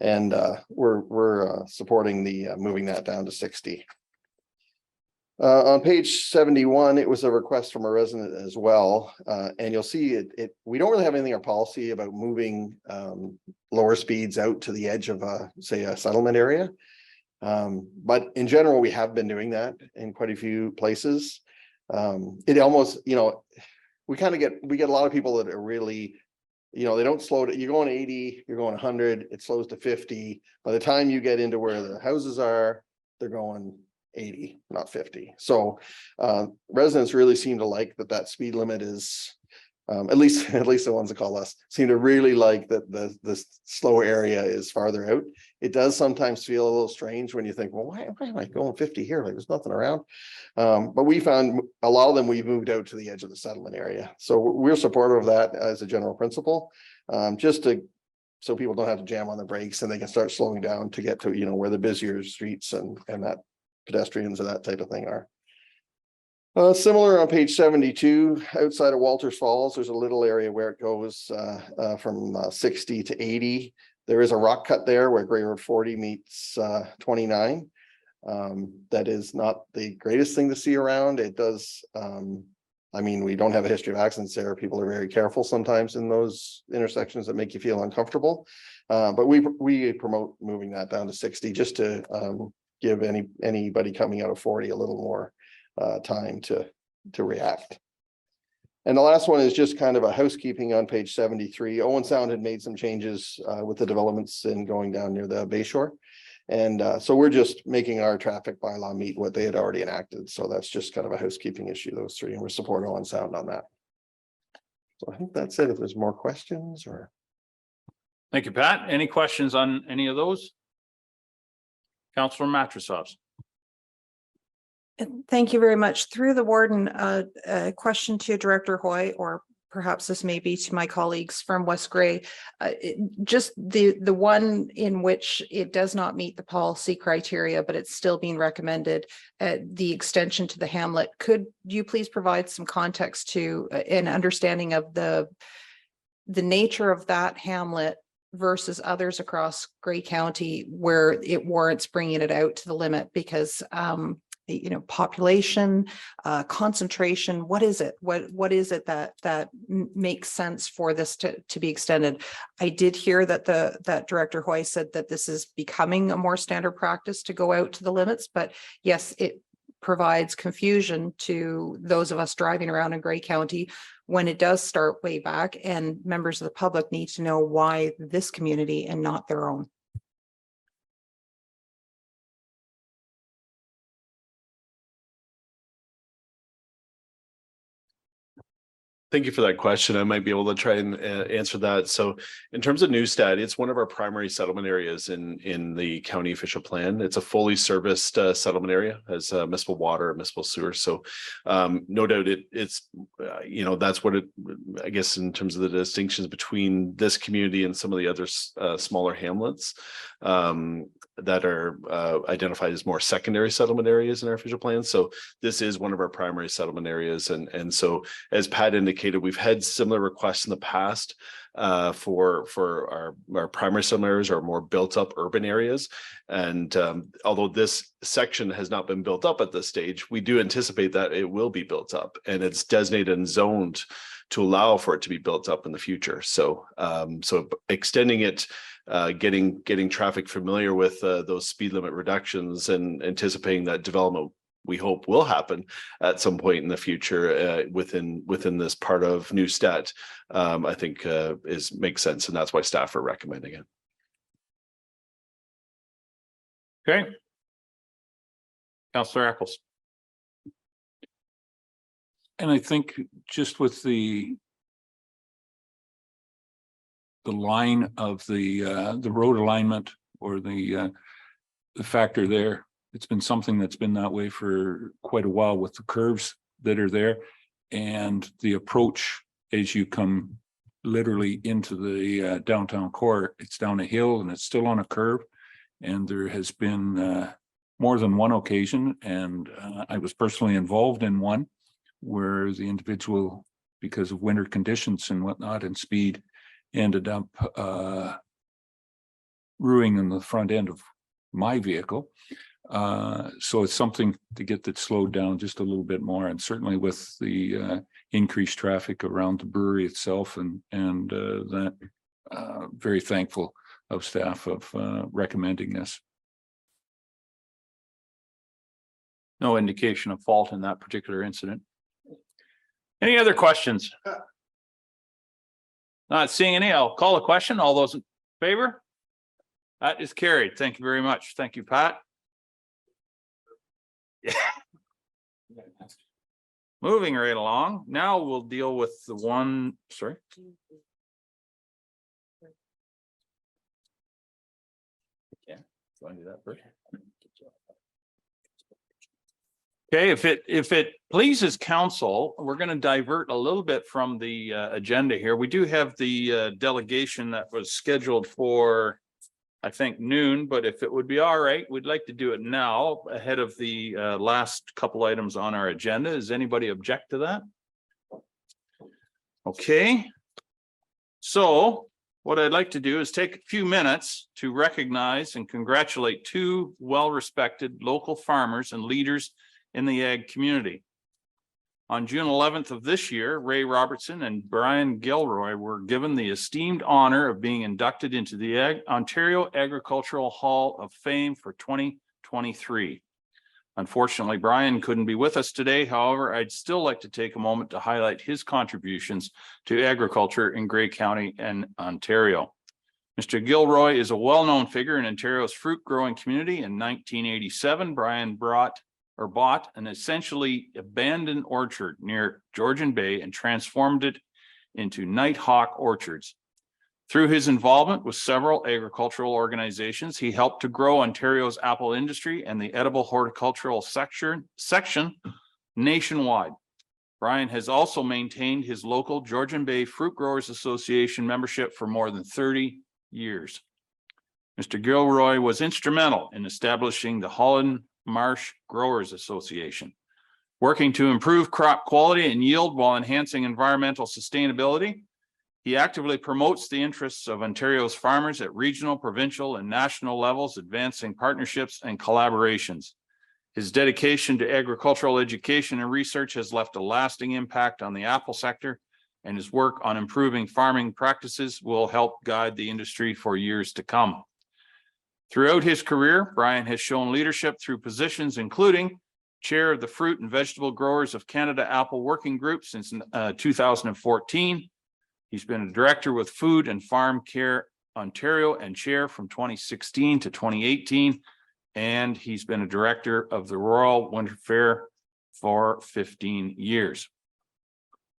And we're supporting the moving that down to 60. On page 71, it was a request from a resident as well. And you'll see we don't really have anything in our policy about moving lower speeds out to the edge of say a settlement area. But in general, we have been doing that in quite a few places. It almost, you know, we get a lot of people that are really, you know, they don't slow it. You're going 80, you're going 100, it slows to 50. By the time you get into where the houses are, they're going 80, not 50. So residents really seem to like that speed limit is, at least the ones that call us seem to really like that the slow area is farther out. It does sometimes feel a little strange when you think, well, why am I going 50 here? Like there's nothing around. But we found a lot of them we've moved out to the edge of the settlement area. So we're supportive of that as a general principle, so people don't have to jam on the brakes and they can start slowing down to get to, you know, where the busier streets and that pedestrians and that type of thing are. Similar on page 72, outside of Walters Falls, there's a little area where it goes from 60 to 80. There is a rock cut there where Gray Road 40 meets 29. That is not the greatest thing to see around. It does, I mean, we don't have a history of accidents there. People are very careful sometimes in those intersections that make you feel uncomfortable. But we promote moving that down to 60 just to give anybody coming out of 40 a little more time to react. And the last one is just kind of a housekeeping on page 73. Owen Sound had made some changes with the developments in going down near the Bayshore. And so we're just making our traffic bylaw meet what they had already enacted. So that's just kind of a housekeeping issue, those three, and we're supporting Owen Sound on that. So I think that's it. If there's more questions or. Thank you, Pat. Any questions on any of those? Councillor Matrosovs. Thank you very much. Through the warden, a question to Director Hoy, or perhaps this may be to my colleagues from West Gray. Just the one in which it does not meet the policy criteria, but it's still being recommended, the extension to the hamlet. Could you please provide some context to an understanding of the nature of that hamlet versus others across Gray County where it warrants bringing it out to the limit? Because you know, population, concentration, what is it? What is it that makes sense for this to be extended? I did hear that that Director Hoy said that this is becoming a more standard practice to go out to the limits, but yes, it provides confusion to those of us driving around in Gray County when it does start way back, and members of the public need to know why this community and not their own. Thank you for that question. I might be able to try and answer that. So in terms of Newstead, it's one of our primary settlement areas in the county official plan. It's a fully serviced settlement area, has municipal water, municipal sewer. So no doubt it's that's what it, I guess, in terms of the distinctions between this community and some of the other smaller hamlets that are identified as more secondary settlement areas in our official plan. So this is one of our primary settlement areas. And so as Pat indicated, we've had similar requests in the past for our primary settlement areas or more built up urban areas. And although this section has not been built up at this stage, we do anticipate that it will be built up, and it's designated and zoned to allow for it to be built up in the future. So so extending it, getting traffic familiar with those speed limit reductions and anticipating that development we hope will happen at some point in the future within this part of Newstead, I think makes sense, and that's why staff are recommending it. Okay. Councillor Eccles. And I think just with the line of the road alignment or the factor there, it's been something that's been that way for quite a while with the curves that are there, and the approach as you come literally into the downtown core, it's down a hill and it's still on a curve. And there has been more than one occasion, and I was personally involved in one where the individual, because of winter conditions and whatnot and speed, ended up ruining the front end of my vehicle. So it's something to get that slowed down just a little bit more, and certainly with the increased traffic around the brewery itself, and that very thankful of staff of recommending this. No indication of fault in that particular incident. Any other questions? Not seeing any. I'll call a question. All those in favor? That is carried. Thank you very much. Thank you, Pat. Yeah. Moving right along. Now we'll deal with the one, sorry. Yeah, want to do that first? Okay, if it pleases council, we're going to divert a little bit from the agenda here. We do have the delegation that was scheduled for, I think, noon, but if it would be all right, we'd like to do it now ahead of the last couple items on our agenda. Does anybody object to that? Okay. So what I'd like to do is take a few minutes to recognize and congratulate two well-respected local farmers and leaders in the ag community. On June 11th of this year, Ray Robertson and Brian Gilroy were given the esteemed honor of being inducted into the Ontario Agricultural Hall of Fame for 2023. Unfortunately, Brian couldn't be with us today. However, I'd still like to take a moment to highlight his contributions to agriculture in Grey County and Ontario. Mr. Gilroy is a well-known figure in Ontario's fruit growing community. In 1987, Brian bought an essentially abandoned orchard near Georgian Bay and transformed it into Nighthawk Orchards. Through his involvement with several agricultural organizations, he helped to grow Ontario's apple industry and the edible horticultural section nationwide. Brian has also maintained his local Georgian Bay Fruit Growers Association membership for more than 30 years. Mr. Gilroy was instrumental in establishing the Holland Marsh Growers Association, working to improve crop quality and yield while enhancing environmental sustainability. He actively promotes the interests of Ontario's farmers at regional, provincial, and national levels, advancing partnerships and collaborations. His dedication to agricultural education and research has left a lasting impact on the apple sector, and his work on improving farming practices will help guide the industry for years to come. Throughout his career, Brian has shown leadership through positions including chair of the Fruit and Vegetable Growers of Canada Apple Working Group since 2014. He's been a director with Food and Farm Care Ontario and chair from 2016 to 2018. And he's been a director of the Royal Winter Fair for 15 years.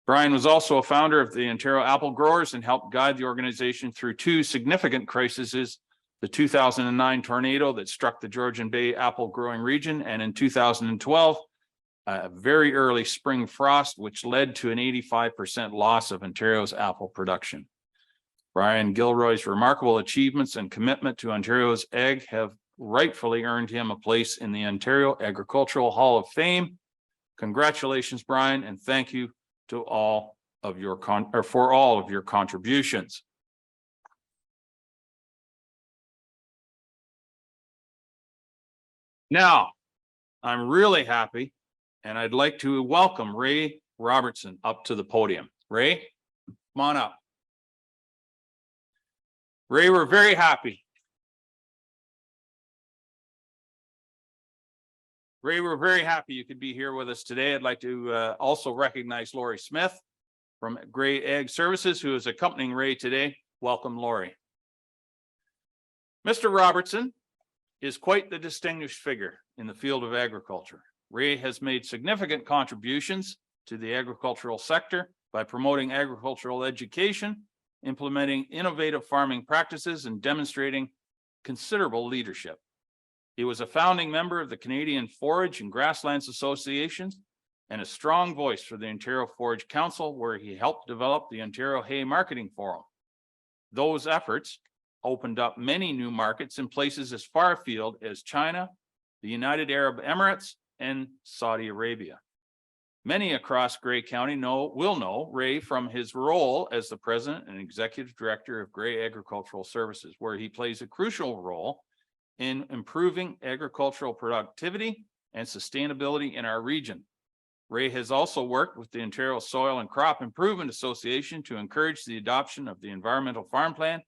Brian was also a founder of the Ontario Apple Growers and helped guide the organization through two significant crises: the 2009 tornado that struck the Georgian Bay apple growing region, and in 2012, a very early spring frost, which led to an 85% loss of Ontario's apple production. Brian Gilroy's remarkable achievements and commitment to Ontario's ag have rightfully earned him a place in the Ontario Agricultural Hall of Fame. Congratulations, Brian, and thank you to all of your for all of your contributions. Now, I'm really happy, and I'd like to welcome Ray Robertson up to the podium. Ray, come on up. Ray, we're very happy. Ray, we're very happy you could be here with us today. I'd like to also recognize Lori Smith from Gray Ag Services, who is accompanying Ray today. Welcome, Lori. Mr. Robertson is quite the distinguished figure in the field of agriculture. Ray has made significant contributions to the agricultural sector by promoting agricultural education, implementing innovative farming practices, and demonstrating considerable leadership. He was a founding member of the Canadian Forage and Grasslands Associations and a strong voice for the Ontario Forage Council, where he helped develop the Ontario Hay Marketing Forum. Those efforts opened up many new markets in places as far afield as China, the United Arab Emirates, and Saudi Arabia. Many across Grey County will know Ray from his role as the president and executive director of Grey Agricultural Services, where he plays a crucial role in improving agricultural productivity and sustainability in our region. Ray has also worked with the Ontario Soil and Crop Improvement Association to encourage the adoption of the Environmental Farm Plan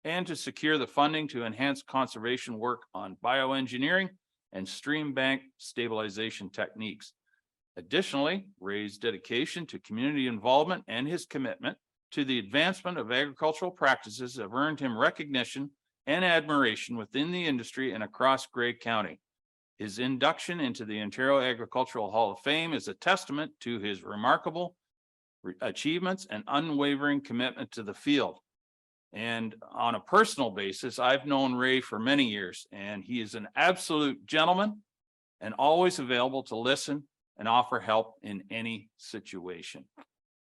and to secure the funding to enhance conservation work on bioengineering and stream bank stabilization techniques. Additionally, Ray's dedication to community involvement and his commitment to the advancement of agricultural practices have earned him recognition and admiration within the industry and across Grey County. His induction into the Ontario Agricultural Hall of Fame is a testament to his remarkable achievements and unwavering commitment to the field. And on a personal basis, I've known Ray for many years, and he is an absolute gentleman and always available to listen and offer help in any situation.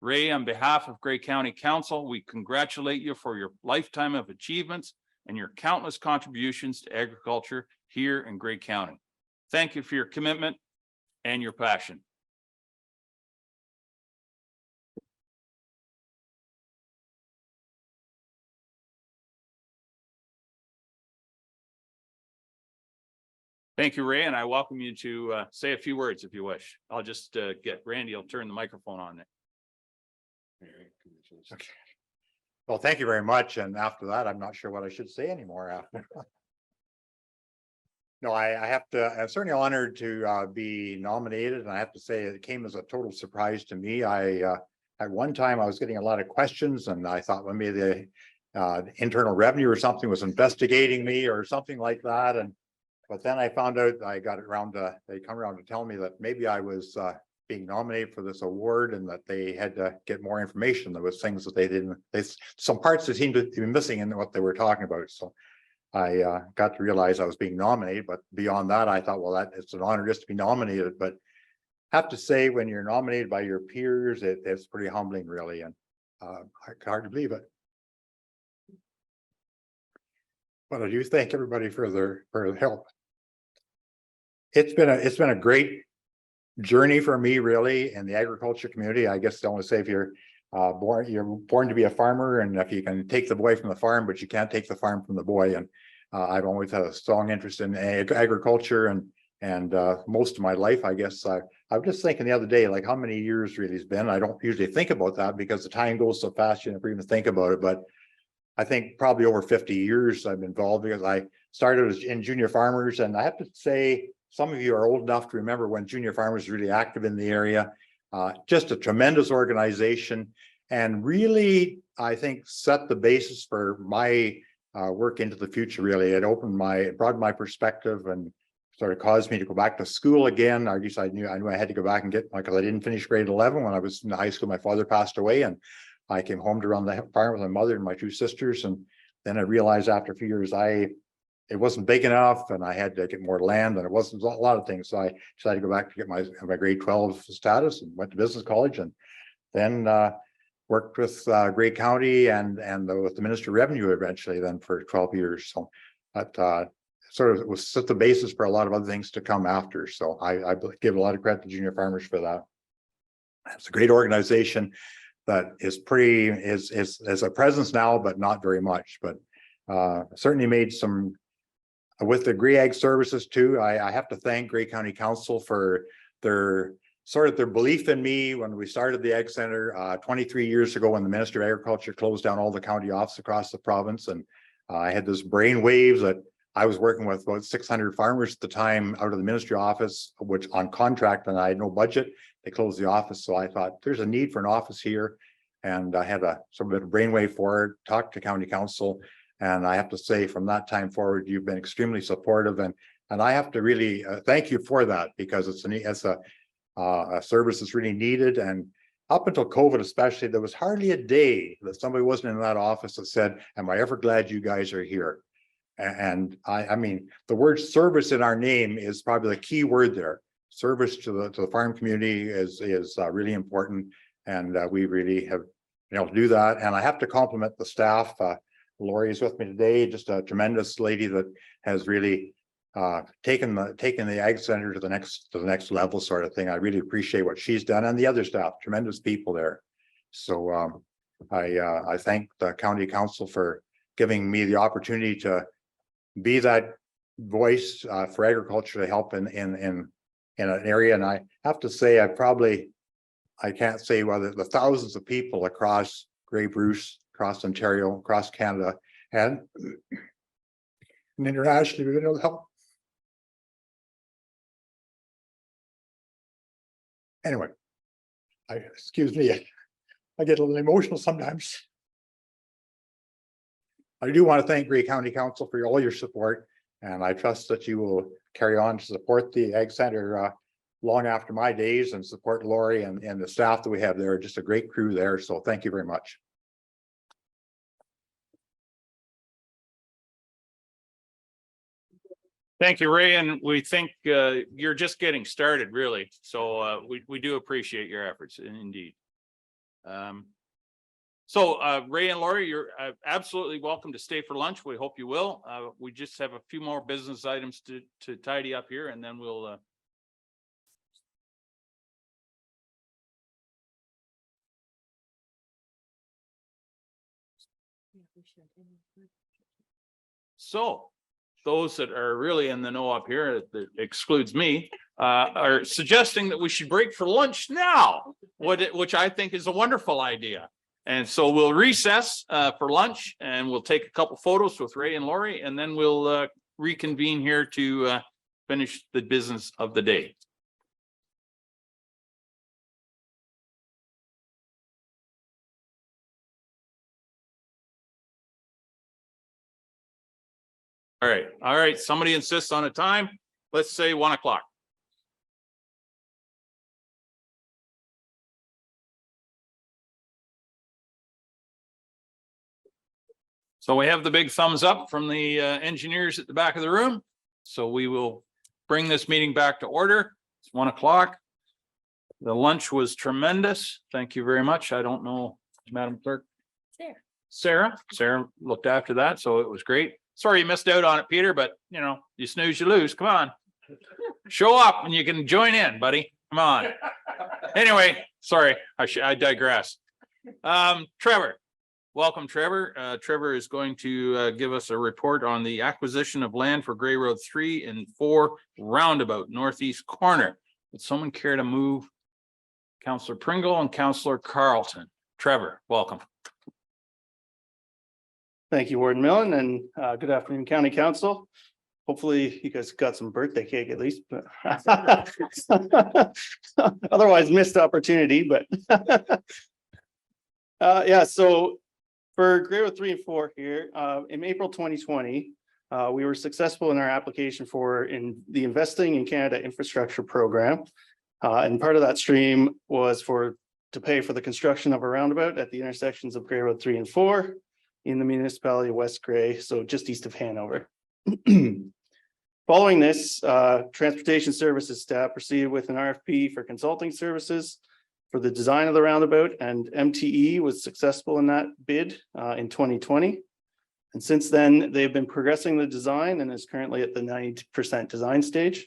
Ray, on behalf of Grey County Council, we congratulate you for your lifetime of achievements and your countless contributions to agriculture here in Grey County. Thank you for your commitment and your passion. Thank you, Ray, and I welcome you to say a few words if you wish. I'll just get Randy, I'll turn the microphone on there. Okay. Well, thank you very much. And after that, I'm not sure what I should say anymore after. No, I have to, I'm certainly honored to be nominated, and I have to say it came as a total surprise to me. At one time I was getting a lot of questions, and I thought, well, maybe the Internal Revenue or something was investigating me or something like that. But then I found out, I got it around to, they come around to tell me that maybe I was being nominated for this award and that they had to get more information. There was things that they didn't, some parts that seemed to be missing in what they were talking about. So I got to realize I was being nominated, but beyond that, I thought, well, it's an honor just to be nominated. But I have to say, when you're nominated by your peers, it's pretty humbling, really, and hard to believe it. But I do thank everybody for their help. It's been a great journey for me, really, in the agriculture community. I guess I want to say, if you're born to be a farmer, and if you can take the boy from the farm, but you can't take the farm from the boy. And I've always had a strong interest in agriculture, and most of my life, I guess. I was just thinking the other day, like, how many years really it's been. I don't usually think about that because the time goes so fast, you never even think about it. But I think probably over 50 years I've been involved, because I started in Junior Farmers, and I have to say, some of you are old enough to remember when Junior Farmers was really active in the area. Just a tremendous organization, and really, I think, set the basis for my work into the future. Really, it broadened my perspective, and sort of caused me to go back to school again. I guess I knew I had to go back and get, because I didn't finish grade 11 when I was in high school. My father passed away, and I came home to run the farm with my mother and my two sisters. And then I realized after a few years, it wasn't big enough, and I had to get more land, and it wasn't a lot of things. So I decided to go back to get my grade 12 status, and went to business college, and then worked with Grey County and with the Ministry of Revenue eventually then for 12 years. So that sort of was set the basis for a lot of other things to come after. So I give a lot of credit to Junior Farmers for that. It's a great organization that is a presence now, but not very much. But certainly made some with the Grey Ag Services too. I have to thank Grey County Council for their belief in me when we started the Ag Center 23 years ago, when the Ministry of Agriculture closed down all the county offices across the province. And I had this brainwave that I was working with about 600 farmers at the time out of the ministry office, which on contract, and I had no budget. They closed the office. So I thought there's a need for an office here. And I had a sort of a brainwave for it, talked to county council. And I have to say, from that time forward, you've been extremely supportive. And I have to really thank you for that, because it's a service that's really needed. And up until COVID, especially, there was hardly a day that somebody wasn't in that office that said, am I ever glad you guys are here? And I mean, the word service in our name is probably the key word there. Service to the farm community is really important. And we really have been able to do that. And I have to compliment the staff. Lori is with me today, just a tremendous lady that has really taken the Ag Center to the next level sort of thing. I really appreciate what she's done, and the other staff, tremendous people there. So I thank the county council for giving me the opportunity to be that voice for agriculture to help in an area. And I have to say, I can't say whether the thousands of people across Grey Bruce, across Ontario, across Canada, and internationally, we've been able to help. Anyway, excuse me, I get a little emotional sometimes. I do want to thank Grey County Council for all your support, and I trust that you will carry on to support the Ag Center long after my days, and support Lori and the staff that we have there. Just a great crew there. So thank you very much. Thank you, Ray. And we think you're just getting started, really. So we do appreciate your efforts, indeed. So Ray and Lori, you're absolutely welcome to stay for lunch. We hope you will. We just have a few more business items to tidy up here, and then we'll so those that are really in the know up here, that excludes me, are suggesting that we should break for lunch now, which I think is a wonderful idea. And so we'll recess for lunch, and we'll take a couple photos with Ray and Lori, and then we'll reconvene here to finish the business of the day. All right. Somebody insists on a time. Let's say 1 o'clock. So we have the big thumbs up from the engineers at the back of the room. So we will bring this meeting back to order. It's 1 o'clock. The lunch was tremendous. Thank you very much. I don't know, Madam Clerk. Sarah looked after that, so it was great. Sorry you missed out on it, Peter, but you know, you snooze, you lose. Come on. Show up and you can join in, buddy. Come on. Anyway, sorry, I digress. Trevor, welcome, Trevor. Trevor is going to give us a report on the acquisition of land for Grey Road 3 and 4 roundabout northeast corner. Would someone care to move? Councillor Pringle and Councillor Carlton. Trevor, welcome. Thank you, Warden Millen, and good afternoon, County Council. Hopefully you guys got some birthday cake at least, but otherwise missed opportunity, but yeah, so for Grey Road 3 and 4 here, in April 2020, we were successful in our application for the Investing in Canada Infrastructure Program. And part of that stream was to pay for the construction of a roundabout at the intersections of Grey Road 3 and 4 in the municipality of West Grey, so just east of Hanover. Following this, Transportation Services staff proceeded with an RFP for consulting services for the design of the roundabout, and MTE was successful in that bid in 2020. And since then, they've been progressing the design and is currently at the 90% design stage.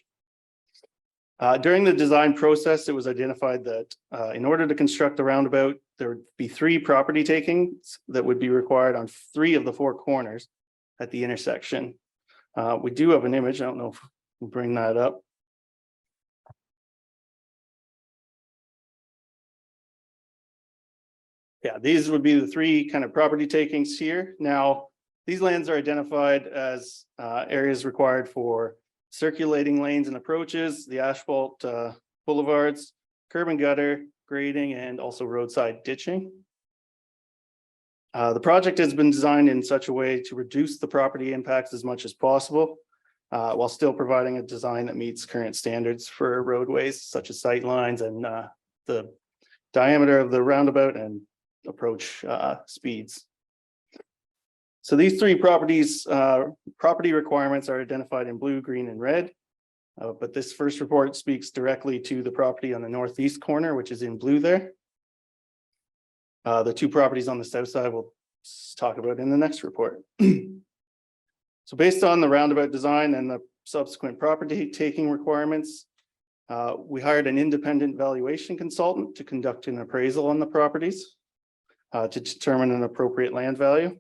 During the design process, it was identified that in order to construct the roundabout, there would be 3 property takings that would be required on 3 of the 4 corners at the intersection. We do have an image. I don't know if we'll bring that up. Yeah, these would be the 3 kind of property takings here. Now, these lands are identified as areas required for circulating lanes and approaches, the asphalt boulevards, curb and gutter, grading, and also roadside ditching. The project has been designed in such a way to reduce the property impacts as much as possible, while still providing a design that meets current standards for roadways, such as sight lines and the diameter of the roundabout and approach speeds. So these 3 property requirements are identified in blue, green, and red. But this first report speaks directly to the property on the northeast corner, which is in blue there. The 2 properties on the south side we'll talk about in the next report. So based on the roundabout design and the subsequent property taking requirements, we hired an independent valuation consultant to conduct an appraisal on the properties to determine an appropriate land value.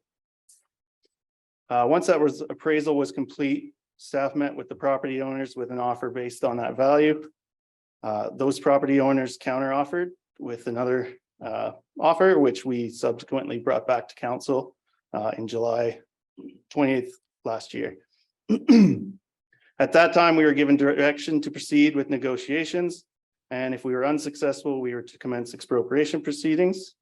Once that appraisal was complete, staff met with the property owners with an offer based on that value. Those property owners counter offered with another offer, which we subsequently brought back to council in July 20th last year. At that time, we were given direction to proceed with negotiations, and if we were unsuccessful, we were to commence expropriation proceedings.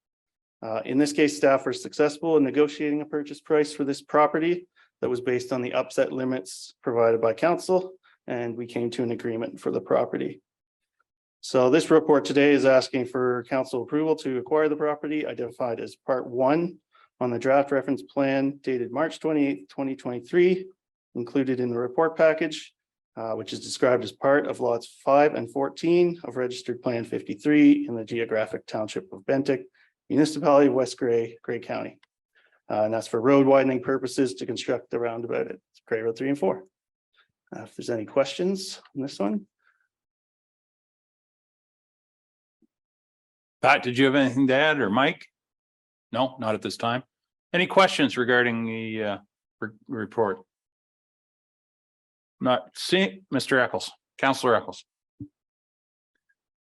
In this case, staff were successful in negotiating a purchase price for this property that was based on the upset limits provided by council, and we came to an agreement for the property. So this report today is asking for council approval to acquire the property identified as Part 1 on the draft reference plan dated March 28th, 2023, included in the report package, which is described as part of lots 5 and 14 of registered plan 53 in the geographic township of Bentic, municipality of West Grey, Grey County. And that's for road widening purposes to construct the roundabout at Grey Road 3 and 4. If there's any questions on this one. Pat, did you have anything to add, or Mike? No, not at this time. Any questions regarding the report? Not seeing Mr. Eccles, Councillor Eccles.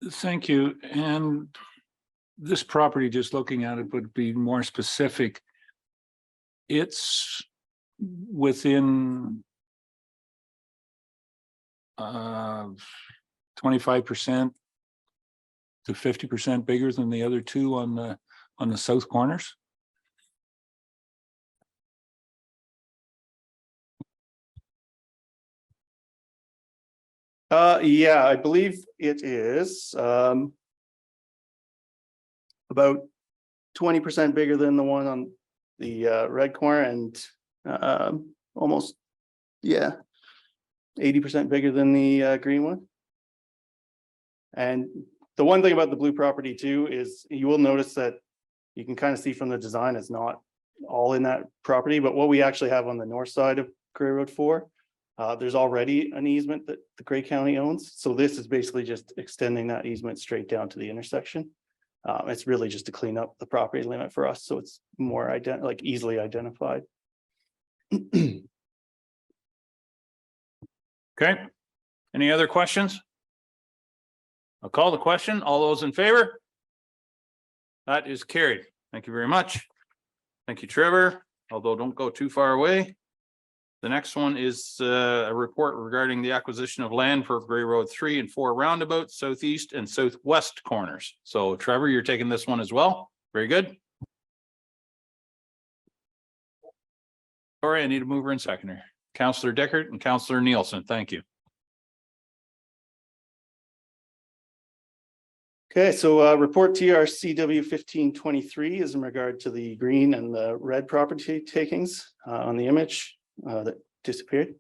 Thank you. And this property, just looking at it, would be more specific. It's within 25% to 50% bigger than the other 2 on the south corners. Yeah, I believe it is about 20% bigger than the one on the red corner, and almost 80% bigger than the green one. And the one thing about the blue property too is you will notice that you can kind of see from the design it's not all in that property, but what we actually have on the north side of Grey Road 4, there's already an easement that the Grey County owns. So this is basically just extending that easement straight down to the intersection. It's really just to clean up the property limit for us, so it's more easily identified. Okay. Any other questions? I'll call the question. All those in favor? That is carried. Thank you very much. Thank you, Trevor. Although don't go too far away. The next one is a report regarding the acquisition of land for Grey Road 3 and 4 roundabouts, southeast and southwest corners. So Trevor, you're taking this one as well. Very good. Sorry, I need a mover and seconder. Counselor Deckard and Counselor Nielsen. Thank you. Okay, so report TRCW 1523 is in regard to the green and the red property takings on the image that disappeared.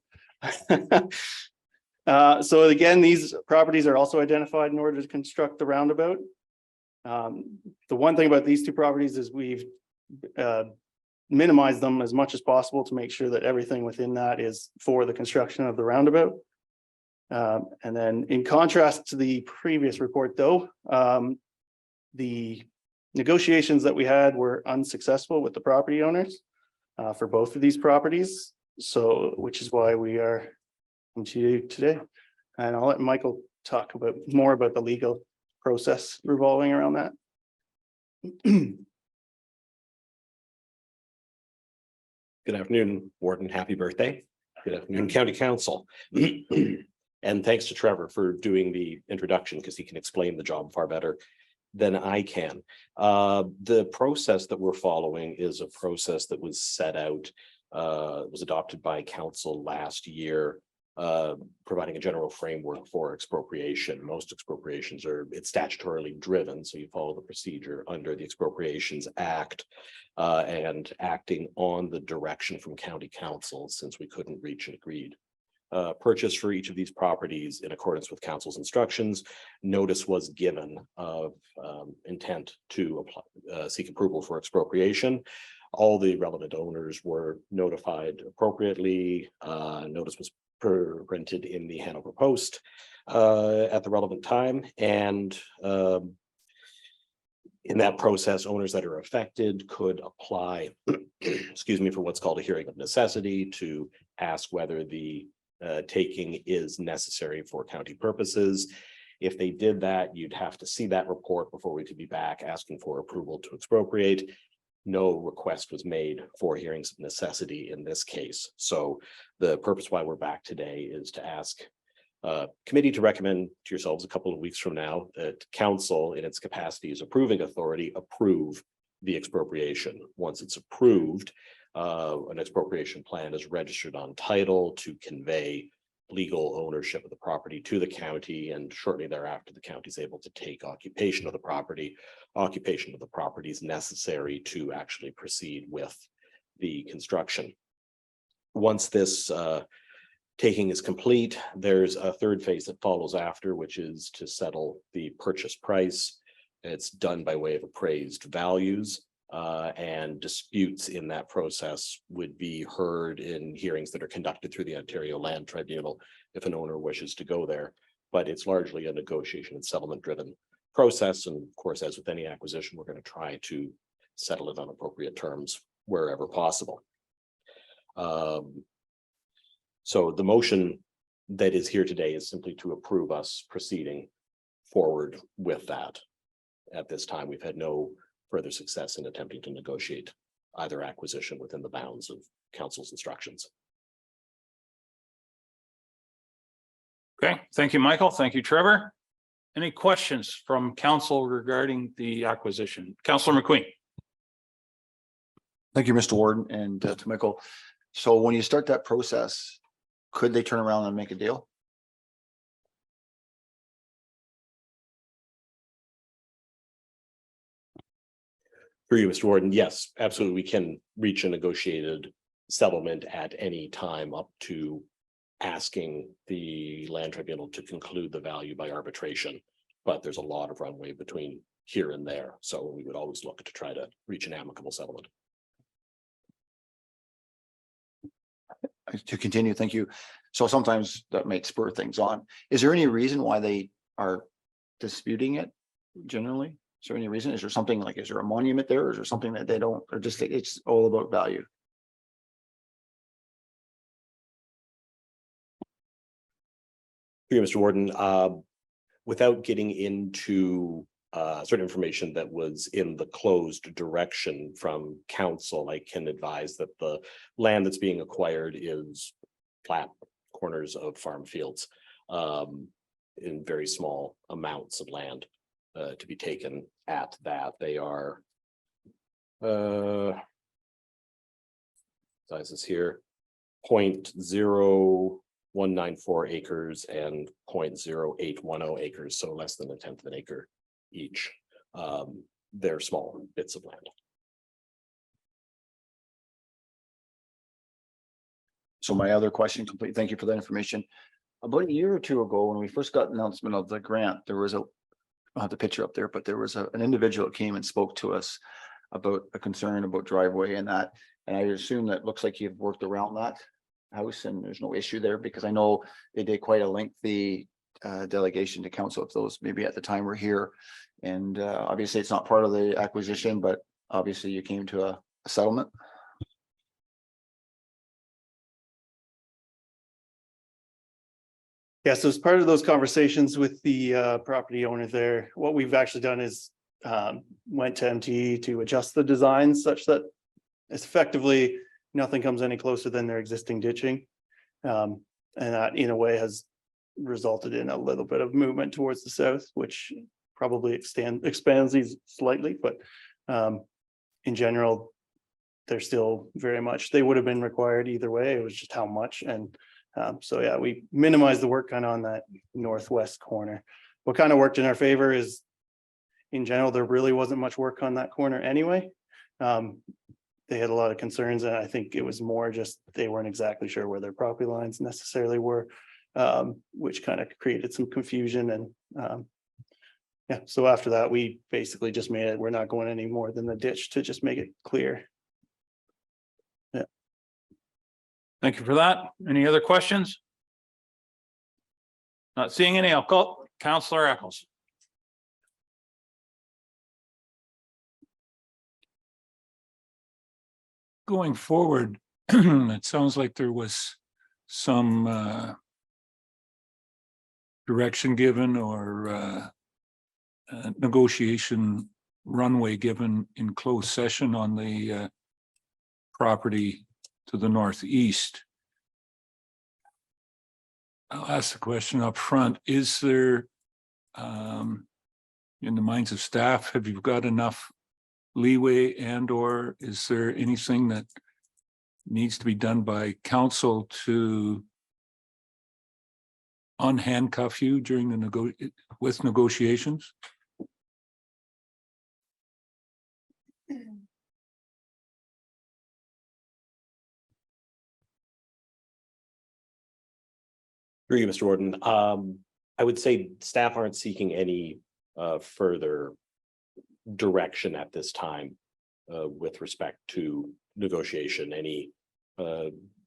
So again, these properties are also identified in order to construct the roundabout. The one thing about these two properties is we've minimized them as much as possible to make sure that everything within that is for the construction of the roundabout. And then in contrast to the previous report, though, the negotiations that we had were unsuccessful with the property owners for both of these properties. So, which is why we are coming to you today. And I'll let Michael talk more about the legal process revolving around that. Good afternoon, Warden. Happy birthday. Good afternoon, County Council. And thanks to Trevor for doing the introduction because he can explain the job far better than I can. The process that we're following is a process that was set out, was adopted by council last year, providing a general framework for expropriation. Most expropriations it's statutorily driven, so you follow the procedure under the Expropriations Act, and acting on the direction from county council since we couldn't reach an agreed purchase for each of these properties in accordance with council's instructions. Notice was given of intent to apply, seek approval for expropriation. All the relevant owners were notified appropriately. Notice was printed in the Hanover Post at the relevant time. And in that process, owners that are affected could apply, excuse me, for what's called a hearing of necessity to ask whether the taking is necessary for county purposes. If they did that, you'd have to see that report before we could be back asking for approval to expropriate. No request was made for hearings of necessity in this case. So the purpose why we're back today is to ask committee to recommend to yourselves a couple of weeks from now that council in its capacity as approving authority approve the expropriation. Once it's approved, an expropriation plan is registered on title to convey legal ownership of the property to the county, and shortly thereafter the county is able to take occupation of the property. Occupation of the property is necessary to actually proceed with the construction. Once this taking is complete, there's a third phase that follows after, which is to settle the purchase price. It's done by way of appraised values, and disputes in that process would be heard in hearings that are conducted through the Ontario Land Tribunal if an owner wishes to go there. But it's largely a negotiation and settlement driven process. And of course, as with any acquisition, we're going to try to settle it on appropriate terms wherever possible. So the motion that is here today is simply to approve us proceeding forward with that. At this time, we've had no further success in attempting to negotiate either acquisition within the bounds of council's instructions. Okay, thank you, Michael. Thank you, Trevor. Any questions from council regarding the acquisition? Councillor McQueen. Thank you, Mr. Warden, and to Michael. So when you start that process, could they turn around and make a deal? Through you, Mr. Warden, yes, absolutely. We can reach a negotiated settlement at any time up to asking the land tribunal to conclude the value by arbitration. But there's a lot of runway between here and there. So we would always look to try to reach an amicable settlement. To continue, thank you. So sometimes that might spur things on. Is there any reason why they are disputing it generally? Is there any reason? Is there something like, is there a monument there? Or is there something that they don't, or just it's all about value? Through you, Mr. Warden, without getting into certain information that was in the closed direction from council, I can advise that the land that's being acquired is flat corners of farm fields in very small amounts of land to be taken at that. They are sizes here .0194 acres and 0.0810 acres, so less than 1/10 of an acre each. They're small bits of land. So my other question complete. Thank you for that information. About a year or two ago, when we first got an announcement of the grant, there was I'll have the picture up there, but there was an individual that came and spoke to us about a concern about driveway and that. And I assume that looks like you've worked around that house and there's no issue there, because I know they did quite a lengthy delegation to council if those maybe at the time were here. And obviously it's not part of the acquisition, but obviously you came to a settlement. Yeah, so as part of those conversations with the property owner there, what we've actually done is went to MTE to adjust the design such that it's effectively nothing comes any closer than their existing ditching. And that in a way has resulted in a little bit of movement towards the south, which probably expands these slightly, but in general, they're still very much, they would have been required either way. It was just how much. And so yeah, we minimized the work kind of on that northwest corner. What kind of worked in our favor is in general, there really wasn't much work on that corner anyway. They had a lot of concerns, and I think it was more just they weren't exactly sure where their property lines necessarily were, which kind of created some confusion. And yeah, so after that, we basically just made it, we're not going any more than the ditch to just make it clear. Yeah. Thank you for that. Any other questions? Not seeing any. I'll call Councillor Eccles. Going forward, it sounds like there was some direction given or negotiation runway given in closed session on the property to the northeast. I'll ask the question up front. Is there, in the minds of staff, have you got enough leeway, and or is there anything that needs to be done by council to unhandcuff you during the negotiations? Through you, Mr. Warden. I would say staff aren't seeking any further direction at this time with respect to negotiation, any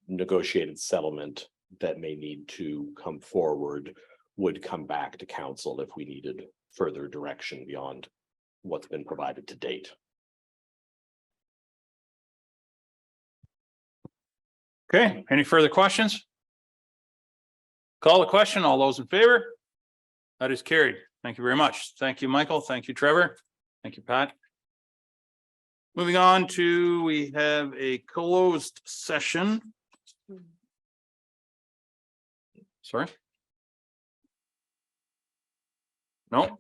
negotiated settlement that may need to come forward would come back to council if we needed further direction beyond what's been provided to date. Okay, any further questions? Call the question. All those in favor? That is carried. Thank you very much. Thank you, Michael. Thank you, Trevor. Thank you, Pat. Moving on to, we have a closed session. Sorry? No,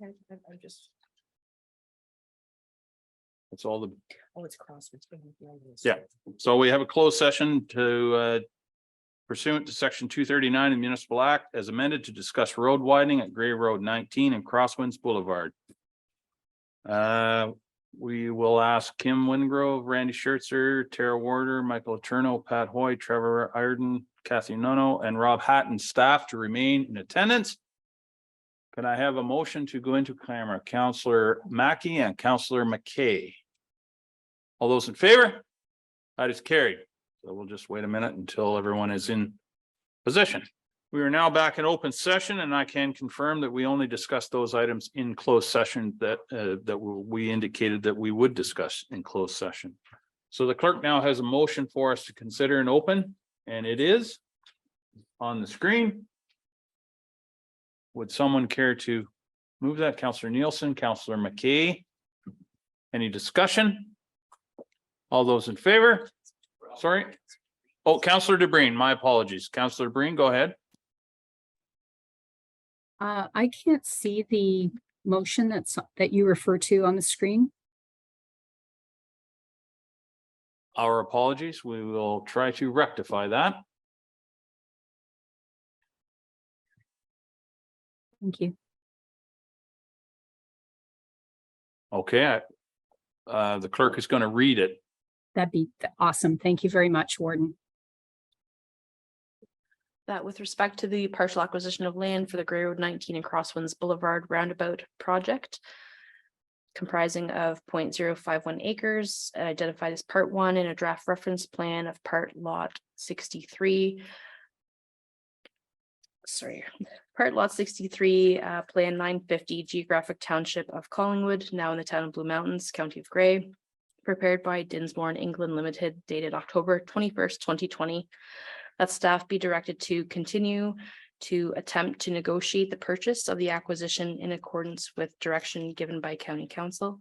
it's all the, Oh, it's crossed. yeah. So we have a closed session to pursuant to section 239 of the Municipal Act as amended to discuss road widening at Gray Road 19 and Crosswinds Boulevard. We will ask Kim Wingrove, Randy Schertzer, Tara Warder, Michael Eterno, Pat Hoy, Trevor Ireton, Kathy Nono, and Rob Hatton staff to remain in attendance. Can I have a motion to go into camera? Councillor Mackey and Councillor McKay. All those in favor? That is carried. So we'll just wait a minute until everyone is in position. We are now back in open session, and I can confirm that we only discussed those items in closed session that we indicated that we would discuss in closed session. So the clerk now has a motion for us to consider in open, and it is on the screen. Would someone care to move that? Councillor Nielsen, Councillor McKay. Any discussion? All those in favor? Sorry. Oh, Councillor DeBreen, my apologies. Councillor DeBreen, go ahead. I can't see the motion that you refer to on the screen. Our apologies. We will try to rectify that. Thank you. Okay, the clerk is going to read it. That'd be awesome. Thank you very much, Warden. That with respect to the partial acquisition of land for the Grey Road 19 and Crosswinds Boulevard roundabout project comprising of 0.051 acres, identified as part 1 in a draft reference plan of part lot 63. Part lot 63, plan 950, geographic township of Collingwood, now in the town of Blue Mountains, County of Grey, prepared by Dinsmore and England Limited, dated October 21st, 2020. That staff be directed to continue to attempt to negotiate the purchase of the acquisition in accordance with direction given by County Council.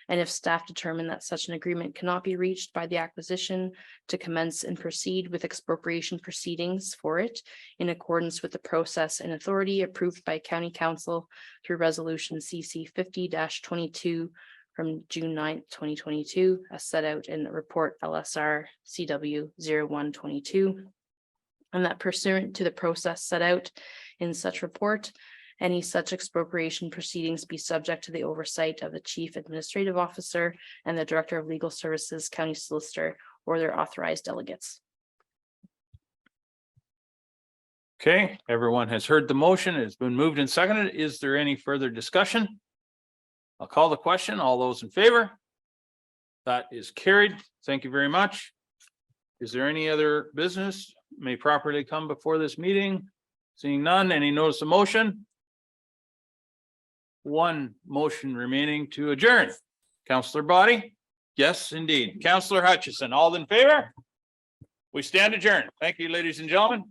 And if staff determine that such an agreement cannot be reached by the acquisition, to commence and proceed with expropriation proceedings for it in accordance with the process and authority approved by County Council through resolution CC 50-22 from June 9th, 2022, as set out in the report LSR CW 0122. And that pursuant to the process set out in such report, any such expropriation proceedings be subject to the oversight of the Chief Administrative Officer and the Director of Legal Services, County Solicitor, or their authorized delegates. Okay, everyone has heard the motion. It's been moved and seconded. Is there any further discussion? I'll call the question. All those in favor? That is carried. Thank you very much. Is there any other business may properly come before this meeting? Seeing none, any notice of motion? One motion remaining to adjourn. Counselor Body? Yes, indeed. Counselor Hutchison, all in favor? We stand adjourned. Thank you, ladies and gentlemen.